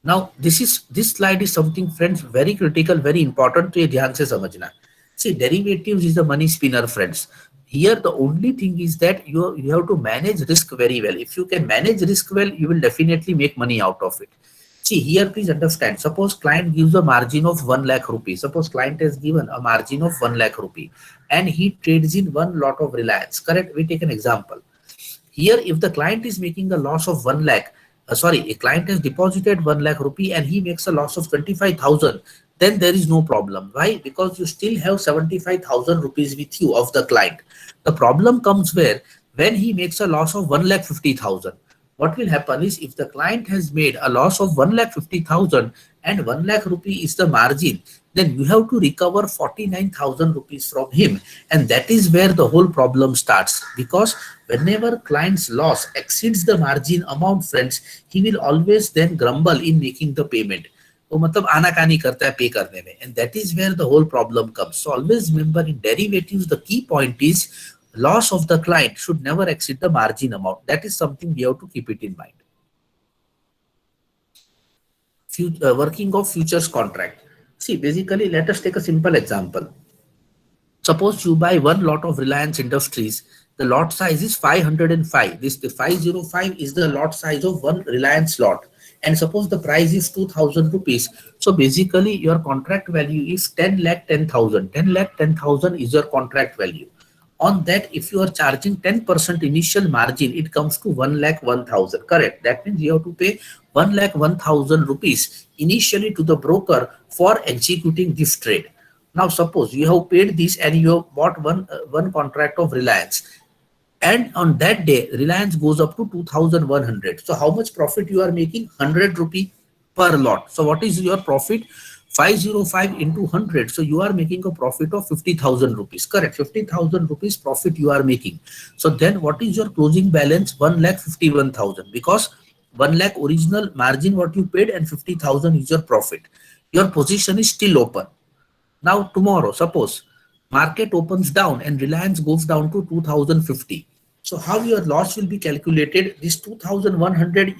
Speaker 3: Now, this slide is something, friends, very critical, very important. तो ये ध्यान से समझना. See, derivatives is a money spinner, friends. Here, the only thing is that you have to manage risk very well. If you can manage risk well, you will definitely make money out of it. See here, please understand. Suppose client gives a margin of 1 lakh rupee. Suppose client has given a margin of 1 lakh rupee and he trades in one lot of Reliance. Correct? We take an example. Here, if the client is making a loss of 1 lakh, a client has deposited 1 lakh rupee and he makes a loss of 25,000, then there is no problem. Why? Because you still have 75,000 rupees with you of the client. The problem comes where when he makes a loss of 1 lakh 50,000. What will happen is if the client has made a loss of 1 lakh 50,000 and 1 lakh rupee is the margin, then you have to recover 49,000 rupees from him. And that is where the whole problem starts, because whenever client's loss exceeds the margin amount, friends, he will always then grumble in making the payment. वो मतलब आनाकानी करता है पे करने में, and that is where the whole problem comes. So always remember, in derivatives the key point is loss of the client should never exceed the margin amount. That is something we have to keep it in mind. Working of futures contract. See, basically, let us take a simple example. Suppose you buy one lot of Reliance Industries. The lot size is 505. The 505 is the lot size of one Reliance lot. And suppose the price is 2,000 rupees. So basically, your contract value is 10 lakh 10,000. 10 lakh 10,000 is your contract value. On that, if you are charging 10% initial margin, it comes to 1 lakh 1,000. Correct? That means you have to pay 1 lakh 1,000 rupees initially to the broker for executing this trade. Now, suppose you have paid this and you have bought one contract of Reliance. And on that day, Reliance goes up to 2,100. So how much profit you are making? 100 rupee per lot. So what is your profit? 505 into 100. So you are making a profit of 50,000 rupees. Correct? 50,000 rupees profit you are making. So then what is your closing balance? 1,51,000, because 1 lakh original margin what you paid and 50,000 is your profit. Your position is still open. Now tomorrow, suppose market opens down and Reliance goes down to 2,050. So how your loss will be calculated? This 2,100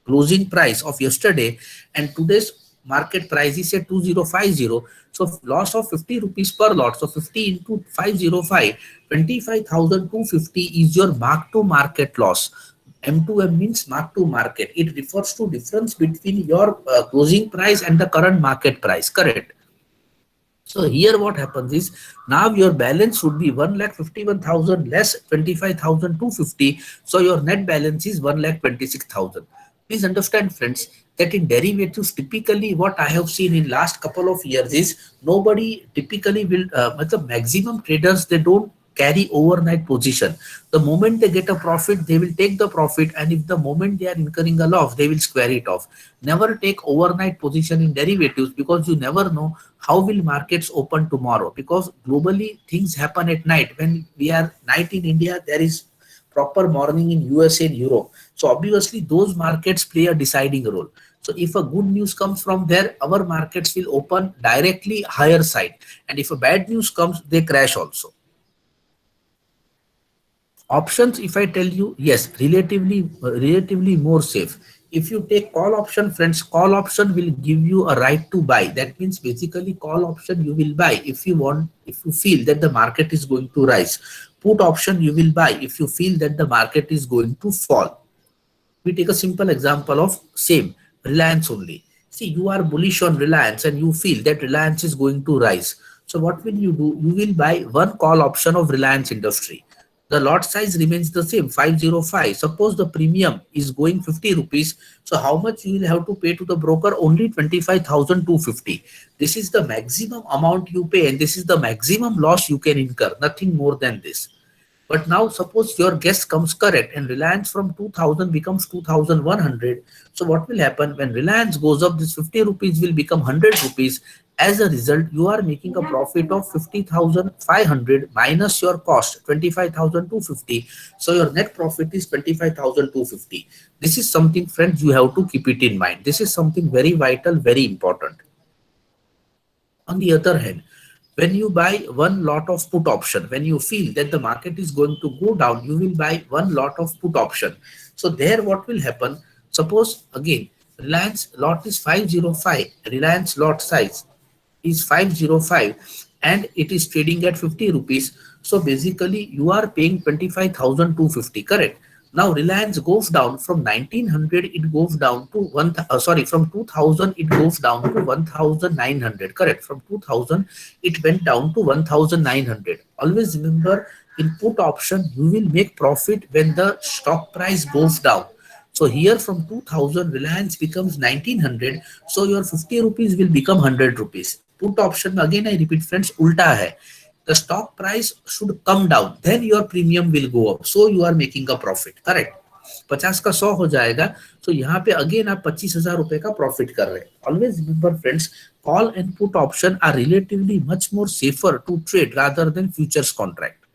Speaker 3: closing price of yesterday and today's market price is at 2,050. So loss of 50 rupees per lot. So 50 into 505, 25,250 is your mark to market loss. M2M means mark to market. It refers to difference between your closing price and the current market price. Correct? So here what happens is, now your balance would be 1,51,000 less 25,250. So your net balance is 1,26,000. Please understand, friends, that in derivatives, typically what I have seen in last couple of years is nobody typically will, the maximum traders, they don't carry overnight position. The moment they get a profit, they will take the profit, and if the moment they are incurring a loss, they will square it off. Never take overnight position in derivatives, because you never know how will markets open tomorrow, because globally things happen at night. When we are night in India, there is proper morning in USA and Europe. So obviously those markets play a deciding role. So if a good news comes from there, our markets will open directly higher side, and if a bad news comes, they crash also. Options, if I tell you, yes, relatively more safe. If you take call option, friends, call option will give you a right to buy. That means basically call option you will buy if you want, if you feel that the market is going to rise. Put option you will buy if you feel that the market is going to fall. We take a simple example of same Reliance only. See, you are bullish on Reliance and you feel that Reliance is going to rise. So what will you do? You will buy one call option of Reliance Industry. The lot size remains the same, 505. Suppose the premium is going 50 rupees. So how much you will have to pay to the broker? Only 25,250. This is the maximum amount you pay, and this is the maximum loss you can incur. Nothing more than this. But now suppose your guess comes correct and Reliance from 2,000 becomes 2,100. So what will happen when Reliance goes up? This 50 rupees will become 100 rupees. As a result, you are making a profit of 50,500 minus your cost 25,250. So your net profit is 25,250. This is something, friends, you have to keep it in mind. This is something very vital, very important. On the other hand, when you buy one lot of put option, when you feel that the market is going to go down, you will buy one lot of put option. So there what will happen? Suppose again, Reliance lot is 505, Reliance lot size is 505 and it is trading at 50 rupees. So basically you are paying 25,250, correct? Now Reliance goes down from 1900, it goes down to from 2000 it goes down to 1900. Correct. From 2000 it went down to 1900. Always remember, in put option you will make profit when the stock price goes down. So here from 2000 Reliance becomes 1900. So your 50 rupees will become 100 rupees. Put option again, I repeat friends, ulta hai. The stock price should come down, then your premium will go up, so you are making a profit. Correct. 50 का 100 हो जाएगा, so यहाँ पे again आप 25,000 रुपए का profit कर रहे हैं. Always remember friends, call and put option are relatively much more safer to trade rather than futures contract.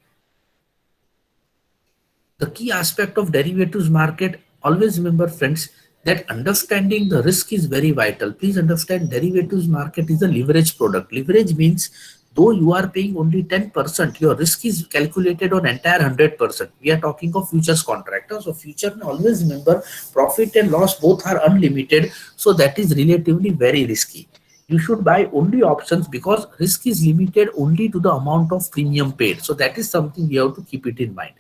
Speaker 3: The key aspect of derivatives market, always remember friends, that understanding the risk is very vital. Please understand, derivatives market is a leverage product. Leverage means though you are paying only 10%, your risk is calculated on entire 100%. We are talking of futures contract. So future, always remember, profit and loss both are unlimited. So that is relatively very risky. You should buy only options because risk is limited only to the amount of premium paid. So that is something we have to keep it in mind.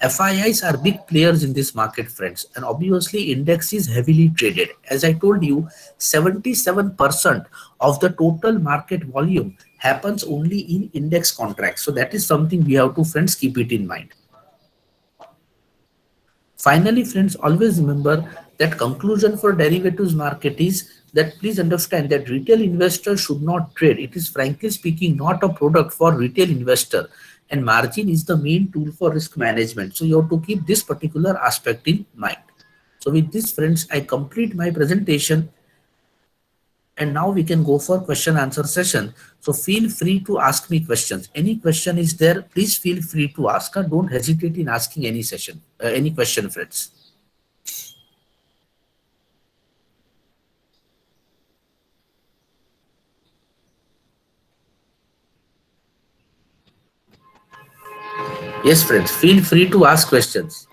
Speaker 3: FIIs are big players in this market, friends, and obviously index is heavily traded. As I told you, 77% of the total market volume happens only in index contracts. So that is something we have to, friends, keep it in mind. Finally, friends, always remember that conclusion for derivatives market is that please understand that retail investors should not trade. It is frankly speaking not a product for retail investor, and margin is the main tool for risk management. So you have to keep this particular aspect in mind. So with this, friends, I complete my presentation. And now we can go for question answer session. So feel free to ask me questions. Any question is there, please feel free to ask. Don't hesitate in asking any session, any question, friends. Yes, friends, feel free to ask questions.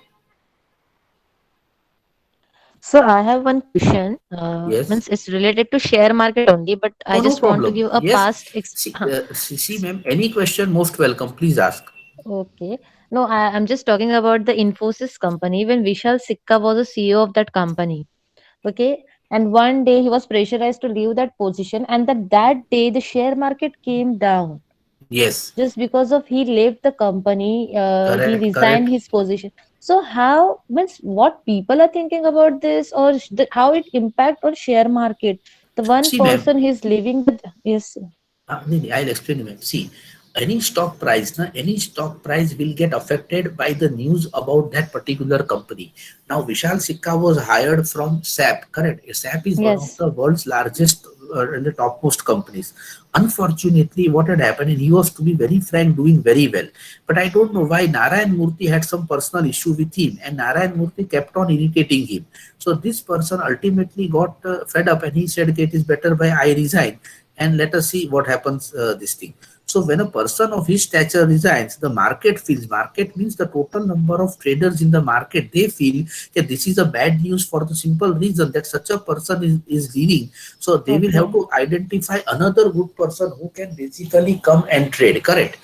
Speaker 5: So I have one question.
Speaker 3: Yes.
Speaker 5: Means it's related to share market only, but I
Speaker 3: Oh, no
Speaker 5: just want to
Speaker 3: problem.
Speaker 5: give a
Speaker 3: Yes.
Speaker 5: past.
Speaker 3: See, ma'am, any question, most welcome. Please ask.
Speaker 5: Okay. No, I'm just talking about the Infosys company when Vishal Sikka was the CEO of that company. Okay. And one day he was pressurized to leave that position, and that day the share market came down.
Speaker 3: Yes.
Speaker 5: Just because of he left the company, he
Speaker 3: Correct.
Speaker 5: resigned
Speaker 3: Correct.
Speaker 5: his position. So how means what people are thinking about this, or how it impact on share market? The one
Speaker 3: See, ma'am,
Speaker 5: person he's leaving the yes.
Speaker 3: I'll explain you. See, any stock price will get affected by the news about that particular company. Now, Vishal Sikka was hired from SAP, correct? SAP is one of
Speaker 5: Yes.
Speaker 3: the world's largest and the topmost companies. Unfortunately, what had happened, and he was, to be very frank, doing very well. But I don't know why Narayan Murthy had some personal issue with him, and Narayan Murthy kept on irritating him. So this person ultimately got fed up, and he said, "Okay, it is better by I resign, and let us see what happens this thing." So when a person of his stature resigns, the market feels, market means the total number of traders in the market, they feel that this is a bad news for the simple reason that such a person is leaving. So they will have
Speaker 5: Okay.
Speaker 3: to identify another good person who can basically come and trade, correct?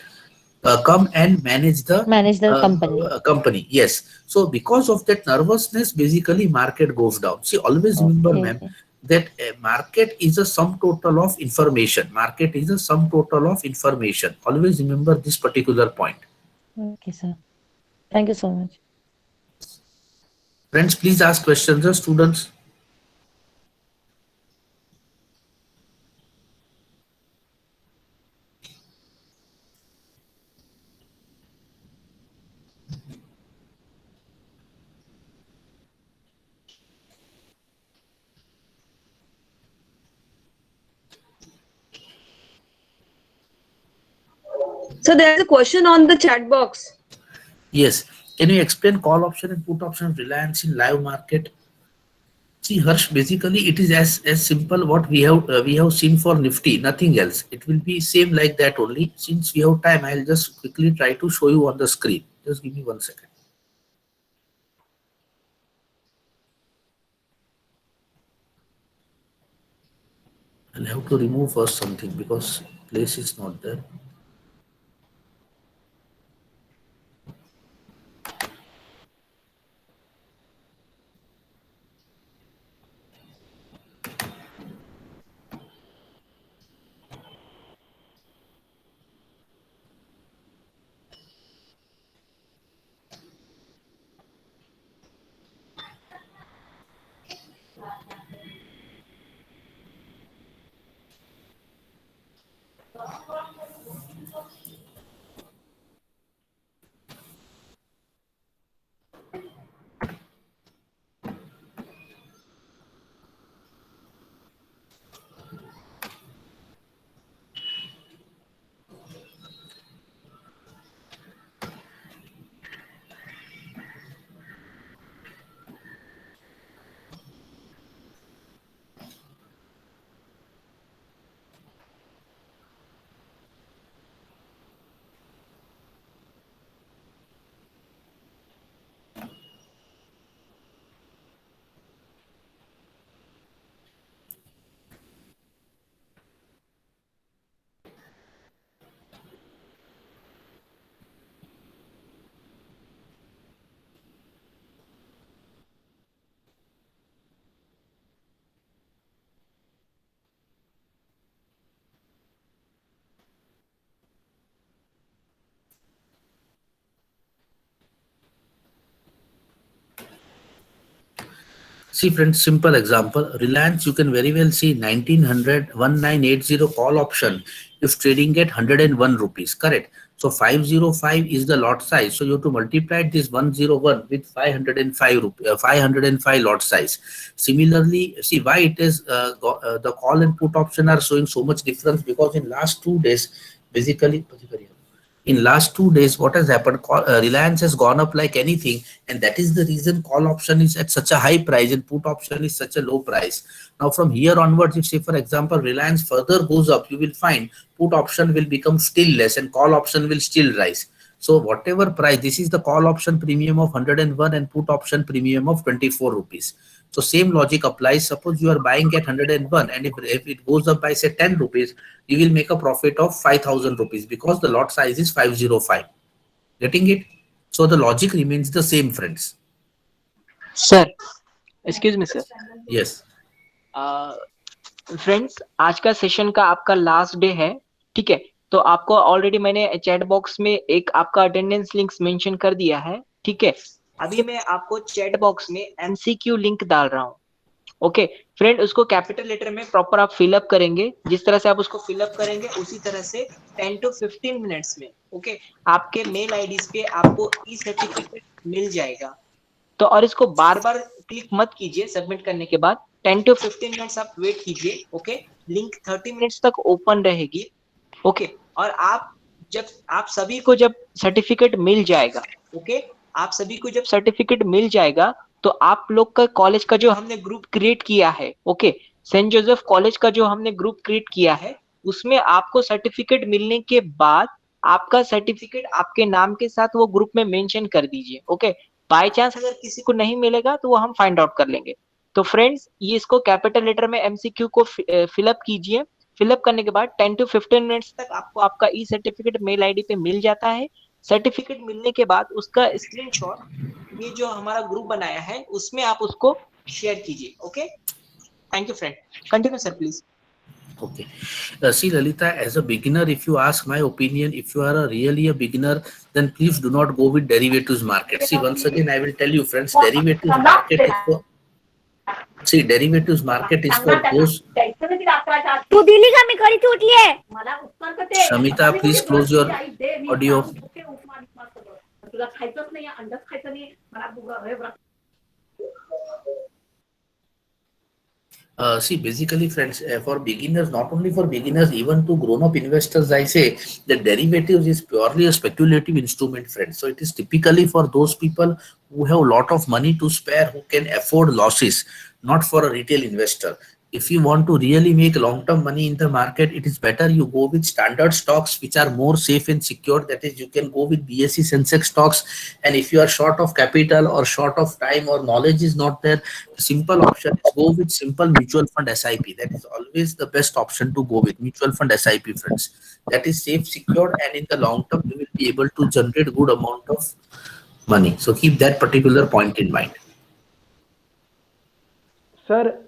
Speaker 3: Come and manage the
Speaker 5: Manage the company.
Speaker 3: company. Yes. So because of that nervousness, basically market goes down. See, always remember,
Speaker 5: Okay.
Speaker 3: ma'am, that a market is a sum total of information. Market is a sum total of information. Always remember this particular point.
Speaker 5: Okay, sir. Thank you so much.
Speaker 3: Friends, please ask questions, students.
Speaker 2: So there's a question on the chat box.
Speaker 3: Yes. Can you explain call option and put option of Reliance in live market? See, Harsh, basically it is as simple what we have seen for Nifty, nothing else. It will be same like that only. Since we have time, I'll just quickly try to show you on the screen. Just give me 1 second. I'll have to remove first something because place is not there. See friends, simple example. Reliance, you can very well see 1980 call option if trading at 101 rupees, correct? So 505 is the lot size. So you have to multiply this 101 with 505 lot size. Similarly, see why it is the call and put option are showing so much difference, because in last 2 days, basically in last 2 days, what has happened? Reliance has gone up like anything, and that is the reason call option is at such a high price and put option is such a low price. Now from here onwards, if say for example Reliance further goes up, you will find put option will become still less and call option will still rise. So whatever price, this is the call option premium of 101 and put option premium of 24 rupees. So same logic applies. Suppose you are buying at 101, and if it goes up by say 10 rupees, you will make a profit of 5,000 rupees because the lot size is 505. Getting it? So the logic remains the same, friends.
Speaker 1: Sir, excuse me, sir.
Speaker 3: Yes.
Speaker 1: Friends, आज का session का आपका last day है, ठीक है? तो आपको already मैंने चैट बॉक्स में एक आपका अटेंडेंस लिंक्स मेंशन कर दिया है, ठीक है? अभी मैं आपको चैट बॉक्स में एमसीक्यू लिंक डाल रहा हूँ, ओके फ्रेंड? उसको कैपिटल लेटर में प्रॉपर आप फिलअप करेंगे, जिस तरह से आप उसको फिलअप करेंगे उसी तरह से 10 to 15 मिनट्स में, ओके, आपके मेल आईडीज पे आपको ई सर्टिफिकेट मिल जाएगा। तो और इसको बार बार क्लिक मत कीजिए सबमिट करने के बाद, 10 to 15 मिनट्स आप वेट कीजिए, ओके? लिंक 30 मिनट्स तक ओपन रहेगी, ओके? और आप सभी को जब सर्टिफिकेट मिल जाएगा, ओके, आप सभी को जब सर्टिफिकेट मिल जाएगा तो आप लोग का कॉलेज का जो हमने ग्रुप क्रिएट किया है, ओके, सेंट जोसेफ कॉलेज का जो हमने ग्रुप क्रिएट किया है, उसमें आपको सर्टिफिकेट मिलने के बाद आपका सर्टिफिकेट आपके नाम के साथ वो ग्रुप में मेंशन कर दीजिए, ओके? बाय चांस अगर किसी को नहीं मिलेगा तो वो हम फाइंड आउट कर लेंगे। तो फ्रेंड्स, ये इसको कैपिटल लेटर में एमसीक्यू को फिलअप कीजिए। फिलअप करने के बाद 10 to 15 मिनट्स तक आपको आपका ई सर्टिफिकेट मेल आईडी पे मिल जाता है। सर्टिफिकेट मिलने के बाद उसका स्क्रीनशॉट ये जो हमारा ग्रुप बनाया है उसमें आप उसको शेयर कीजिए, okay? Thank you friend, continue sir please.
Speaker 3: Okay. See, Lalita, as a beginner, if you ask my opinion, if you are really a beginner, then please do not go with derivatives market. See, once again, I will tell you, friends, derivatives market is for. See, derivatives market is for those.
Speaker 6: तू दिली का मी घरी उठलीये मला उपकार करते
Speaker 3: Shamita, please close your audio.
Speaker 6: तुला खायचंच नाही अंडच खायचं नाही मला
Speaker 3: See, basically, friends, for beginners, not only for beginners, even to grown-up investors, I say that derivatives is purely a speculative instrument, friends. So it is typically for those people who have a lot of money to spare, who can afford losses, not for a retail investor. If you want to really make long-term money in the market, it is better you go with standard stocks which are more safe and secure. That is, you can go with BSE Sensex stocks. And if you are short of capital or short of time or knowledge is not there, the simple option is go with simple mutual fund SIP. That is always the best option to go with, mutual fund SIP, friends. That is safe, secure, and in the long term, you will be able to generate good amount of money. So keep that particular point in mind.
Speaker 7: Sir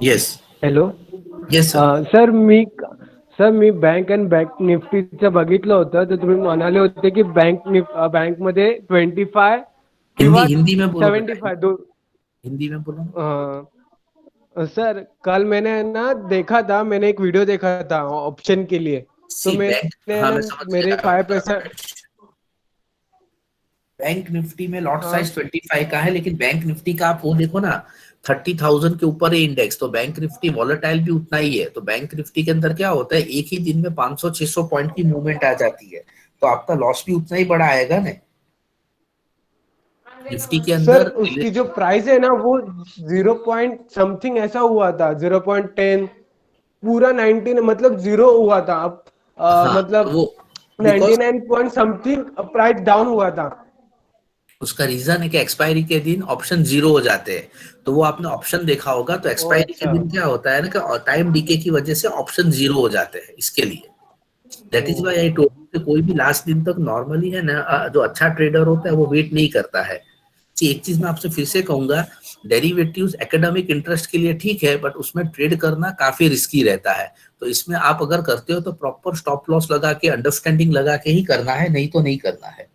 Speaker 3: Yes.
Speaker 7: Hello
Speaker 3: Yes, sir.
Speaker 7: Sir मी bank and bank निफ्टीचं बघितलं होतं, तर तुम्ही म्हणाले होते की bank मध्ये 25 किंवा
Speaker 3: हिंदी में बोलो बेटा,
Speaker 7: 75 दो।
Speaker 3: हिंदी में बोलो।
Speaker 7: सर कल मैंने ना देखा था, मैंने एक वीडियो देखा था ऑप्शन के लिए, तो
Speaker 3: See,
Speaker 7: मैंने
Speaker 3: हाँ,
Speaker 7: ना
Speaker 3: मैं समझ
Speaker 7: मेरे
Speaker 3: गया।
Speaker 7: 5%
Speaker 3: बैंक निफ्टी में लॉट साइज 25 का है, लेकिन बैंक निफ्टी का आप वो देखो ना 30,000 के ऊपर है इंडेक्स, तो बैंक निफ्टी वॉलेटाइल भी उतना ही है। तो बैंक निफ्टी के अंदर क्या होता है, एक ही दिन में 500-600 पॉइंट की मूवमेंट आ जाती है, तो आपका लॉस भी उतना ही बड़ा आएगा ना। निफ्टी के अंदर
Speaker 7: सर उसकी जो प्राइस है ना वो 0 पॉइंट समथिंग ऐसा हुआ था, 0.10 पूरा 19 मतलब 0 हुआ था। अब मतलब
Speaker 3: वो
Speaker 7: 99 पॉइंट समथिंग प्राइस डाउन हुआ था।
Speaker 3: उसका रीजन है कि एक्सपायरी के दिन ऑप्शन 0 हो जाते हैं। तो वो आपने ऑप्शन देखा होगा, तो एक्सपायरी के दिन क्या होता है ना कि टाइम डीके की वजह से ऑप्शन 0 हो जाते हैं, इसके लिए। That is why I told you कि कोई भी लास्ट दिन तक नॉर्मली है ना, जो अच्छा ट्रेडर होता है वो वेट नहीं करता है। एक चीज मैं आपसे फिर से कहूंगा, डेरिवेटिव्स एकेडमिक इंटरेस्ट के लिए ठीक है, बट उसमें ट्रेड करना काफी रिस्की रहता है। तो इसमें आप अगर करते हो तो प्रॉपर स्टॉप लॉस लगा के, अंडरस्टैंडिंग लगा के ही करना है, नहीं तो नहीं करना है।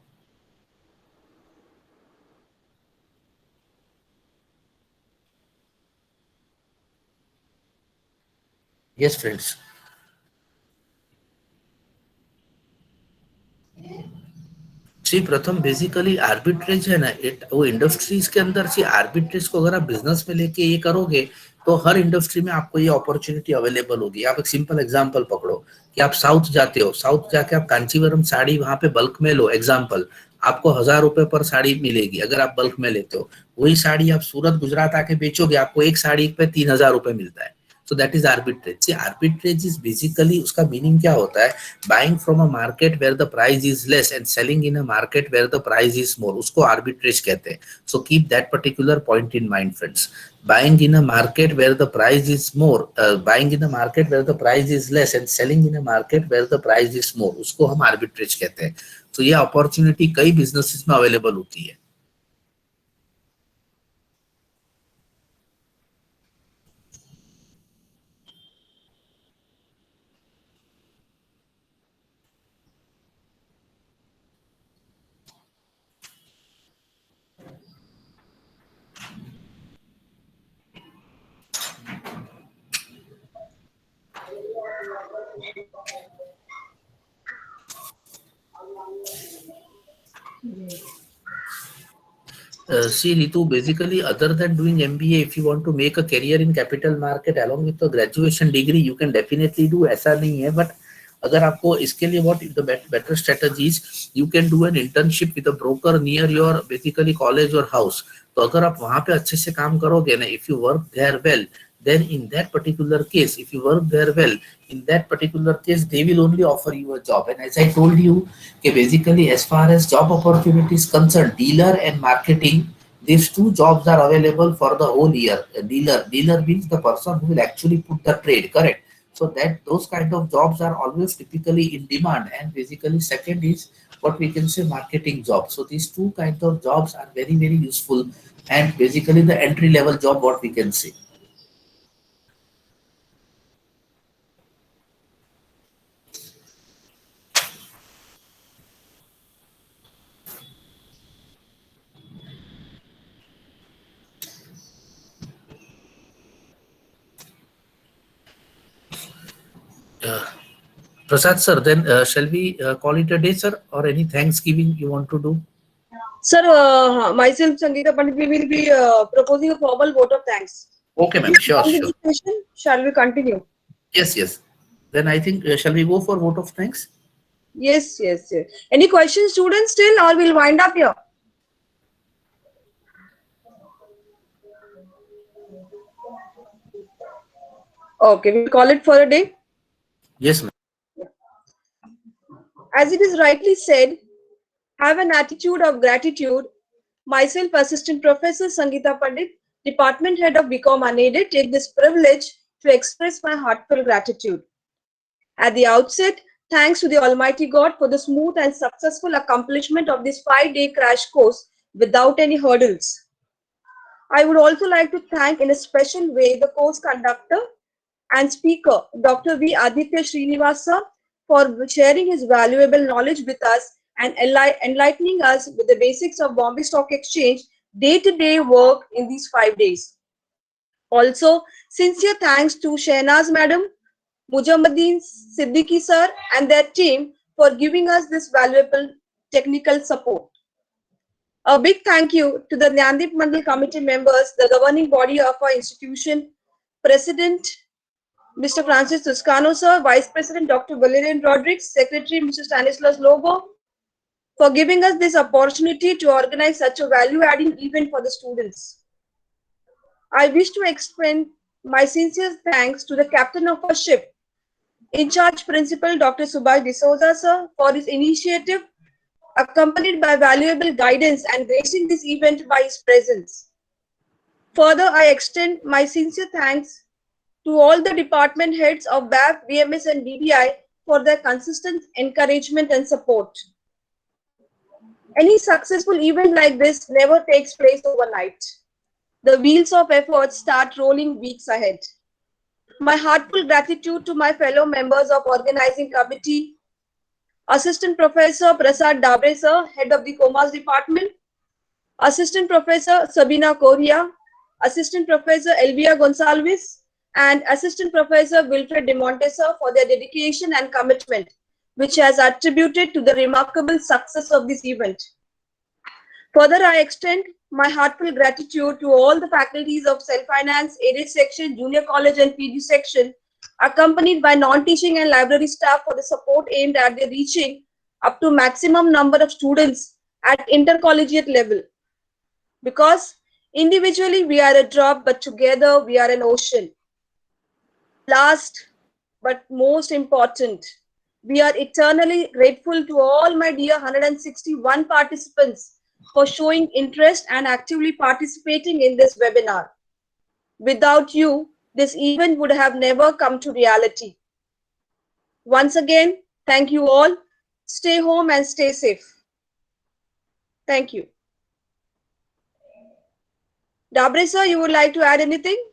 Speaker 3: Yes, friends. सी प्रथम बेसिकली आर्बिट्रेज है ना, वो इंडस्ट्रीज के अंदर सी आर्बिट्रेज को अगर आप बिजनेस में लेके ये करोगे तो हर इंडस्ट्री में आपको ये अपॉर्चुनिटी अवेलेबल होगी। आप एक सिंपल एग्जांपल पकड़ो कि आप साउथ जाते हो, साउथ जाके आप कांचीवरम साड़ी वहां पे बल्क में लो, एग्जांपल आपको 1000 रुपए पर साड़ी मिलेगी अगर आप बल्क में लेते हो। वही साड़ी आप सूरत गुजरात आके बेचोगे, आपको एक साड़ी पे 3000 रुपए मिलता है। So that is arbitrage. See, arbitrage is basically उसका मीनिंग क्या होता है, buying from a market where the price is less and selling in a market where the price is more, उसको arbitrage कहते हैं। So keep that particular point in mind, friends. Buying in a market where the price is more, buying in a market where the price is less and selling in a market where the price is more, उसको हम arbitrage कहते हैं। तो ये opportunity कई businesses में available होती है। See, Ritu, basically, other than doing MBA, if you want to make a career in capital market along with a graduation degree, you can definitely do. ऐसा नहीं है, but अगर आपको इसके लिए what the better strategies, you can do an internship with a broker near your basically college or house. तो अगर आप वहाँ पे अच्छे से काम करोगे ना, if you work there well, then in that particular case, if you work there well, in that particular case, they will only offer you a job. And as I told you, okay, basically, as far as job opportunities concerned, dealer and marketing, these two jobs are available for the whole year. A dealer means the person who will actually put the trade, correct? So that those kind of jobs are always typically in demand. And basically, second is what we can say marketing jobs. So these two kinds of jobs are very, very useful, and basically the entry level job, what we can say. Prasad sir, then shall we call it a day, sir, or any Thanksgiving you want to do?
Speaker 2: Sir, myself, Sangeeta Pandit, we will be proposing a formal vote of thanks.
Speaker 3: Okay, ma'am. Sure,
Speaker 2: On
Speaker 3: sure.
Speaker 2: this question, shall we continue?
Speaker 3: Yes, yes. Then I think, shall we go for vote of thanks?
Speaker 2: Yes, yes, yes. Any questions, students, still, or we'll wind up here? Okay, we'll call it for a day.
Speaker 3: Yes, ma'am.
Speaker 2: As it is rightly said, have an attitude of gratitude. Myself, Assistant Professor Sangeeta Pandit, Department Head of BCom Unaided, take this privilege to express my heartfelt gratitude. At the outset, thanks to the Almighty God for the smooth and successful accomplishment of this 5-day crash course without any hurdles. I would also like to thank in a special way the course conductor and speaker, Dr. V. Aditya Srinivasa, for sharing his valuable knowledge with us and enlightening us with the basics of Bombay Stock Exchange day-to-day work in these 5 days. Also, sincere thanks to Shehnaz Madam, Mujammuddin Siddiqui sir and their team for giving us this valuable technical support. A big thank you to the Nyandip Mandal committee members, the governing body of our institution, President Mr. Francis Toscano sir, Vice President Dr. Valerian Rodriguez, Secretary Mr. Stanislaus Lobo, for giving us this opportunity to organize such a value-adding event for the students. I wish to extend my sincere thanks to the captain of our ship, in-charge Principal Dr. Subhash D'Souza sir, for his initiative, accompanied by valuable guidance and gracing this event by his presence. Further, I extend my sincere thanks to all the department heads of BAF, BMS and DBI for their consistent encouragement and support. Any successful event like this never takes place overnight. The wheels of effort start rolling weeks ahead. My heartfelt gratitude to my fellow members of organizing committee, Assistant Professor Prasad Dabre sir, Head of the Commerce Department, Assistant Professor Sabina Correa, Assistant Professor Elvia Gonsalves, and Assistant Professor Wilfred de Montesa for their dedication and commitment, which has attributed to the remarkable success of this event. Further, I extend my heartfelt gratitude to all the faculties of Self-Finance, aided section, junior college and PG section, accompanied by non-teaching and library staff for the support aimed at the reaching up to maximum number of students at intercollegiate level. Because individually we are a drop, but together we are an ocean. Last but most important, we are eternally grateful to all my dear 161 participants for showing interest and actively participating in this webinar. Without you, this event would have never come to reality. Once again, thank you all. Stay home and stay safe. Thank you. Dabre sir, you would like to add anything?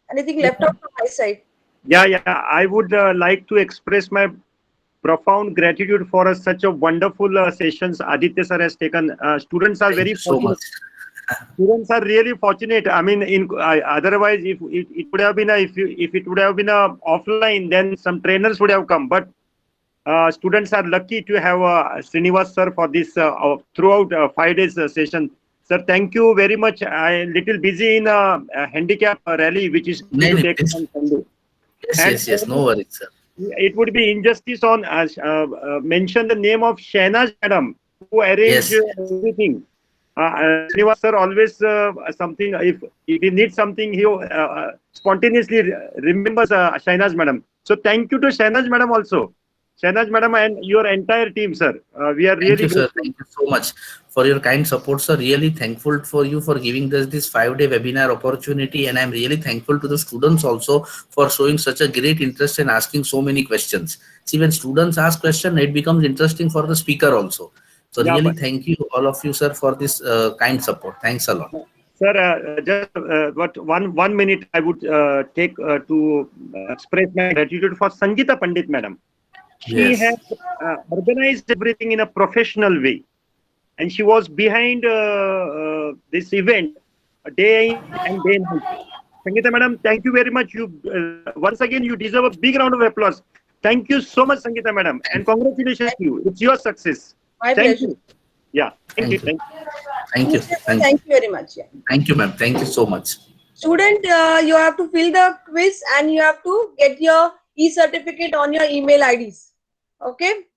Speaker 2: Anything left out from my side?
Speaker 8: Yeah. I would like to express my profound gratitude for such a wonderful sessions Aditya sir has taken. Students are very
Speaker 3: so much.
Speaker 8: Students are really fortunate. I mean, otherwise, if it would have been if it would have been offline, then some trainers would have come. But students are lucky to have Srinivas sir for this throughout 5 days session. Sir, thank you very much. I'm little busy in a handicap rally, which is going to take on Sunday.
Speaker 3: Yes, no worries, sir.
Speaker 8: It would be injustice on mention the name of Shahnaz madam, who arranged everything. Srinivas sir always something, if he needs something, he spontaneously remembers Shahnaz madam. So thank you to Shahnaz madam also. Shahnaz madam and your entire team, sir. We are really
Speaker 3: Thank you, sir. Thank you so much for your kind support, sir. Really thankful for you for giving us this 5-day webinar opportunity, and I'm really thankful to the students also for showing such a great interest and asking so many questions. See, when students ask questions, it becomes interesting for the speaker also. So really thank you all of you, sir, for this kind support. Thanks a lot.
Speaker 8: Sir, just but one minute I would take to express my gratitude for Sangeeta Pandit madam. She has organized everything in a professional way, and she was behind this event day in and day night. Sangeeta madam, thank you very much. You once again you deserve a big round of applause. Thank you so much, Sangeeta madam, and congratulations to you. It's your success.
Speaker 2: My
Speaker 8: Thank
Speaker 2: pleasure.
Speaker 8: you. Yeah. Thank you.
Speaker 2: Thank you very much. Yeah.
Speaker 3: Thank you, ma'am. Thank you so much.
Speaker 2: Student, you have to fill the quiz and you have to get your e-certificate on your email IDs. Okay.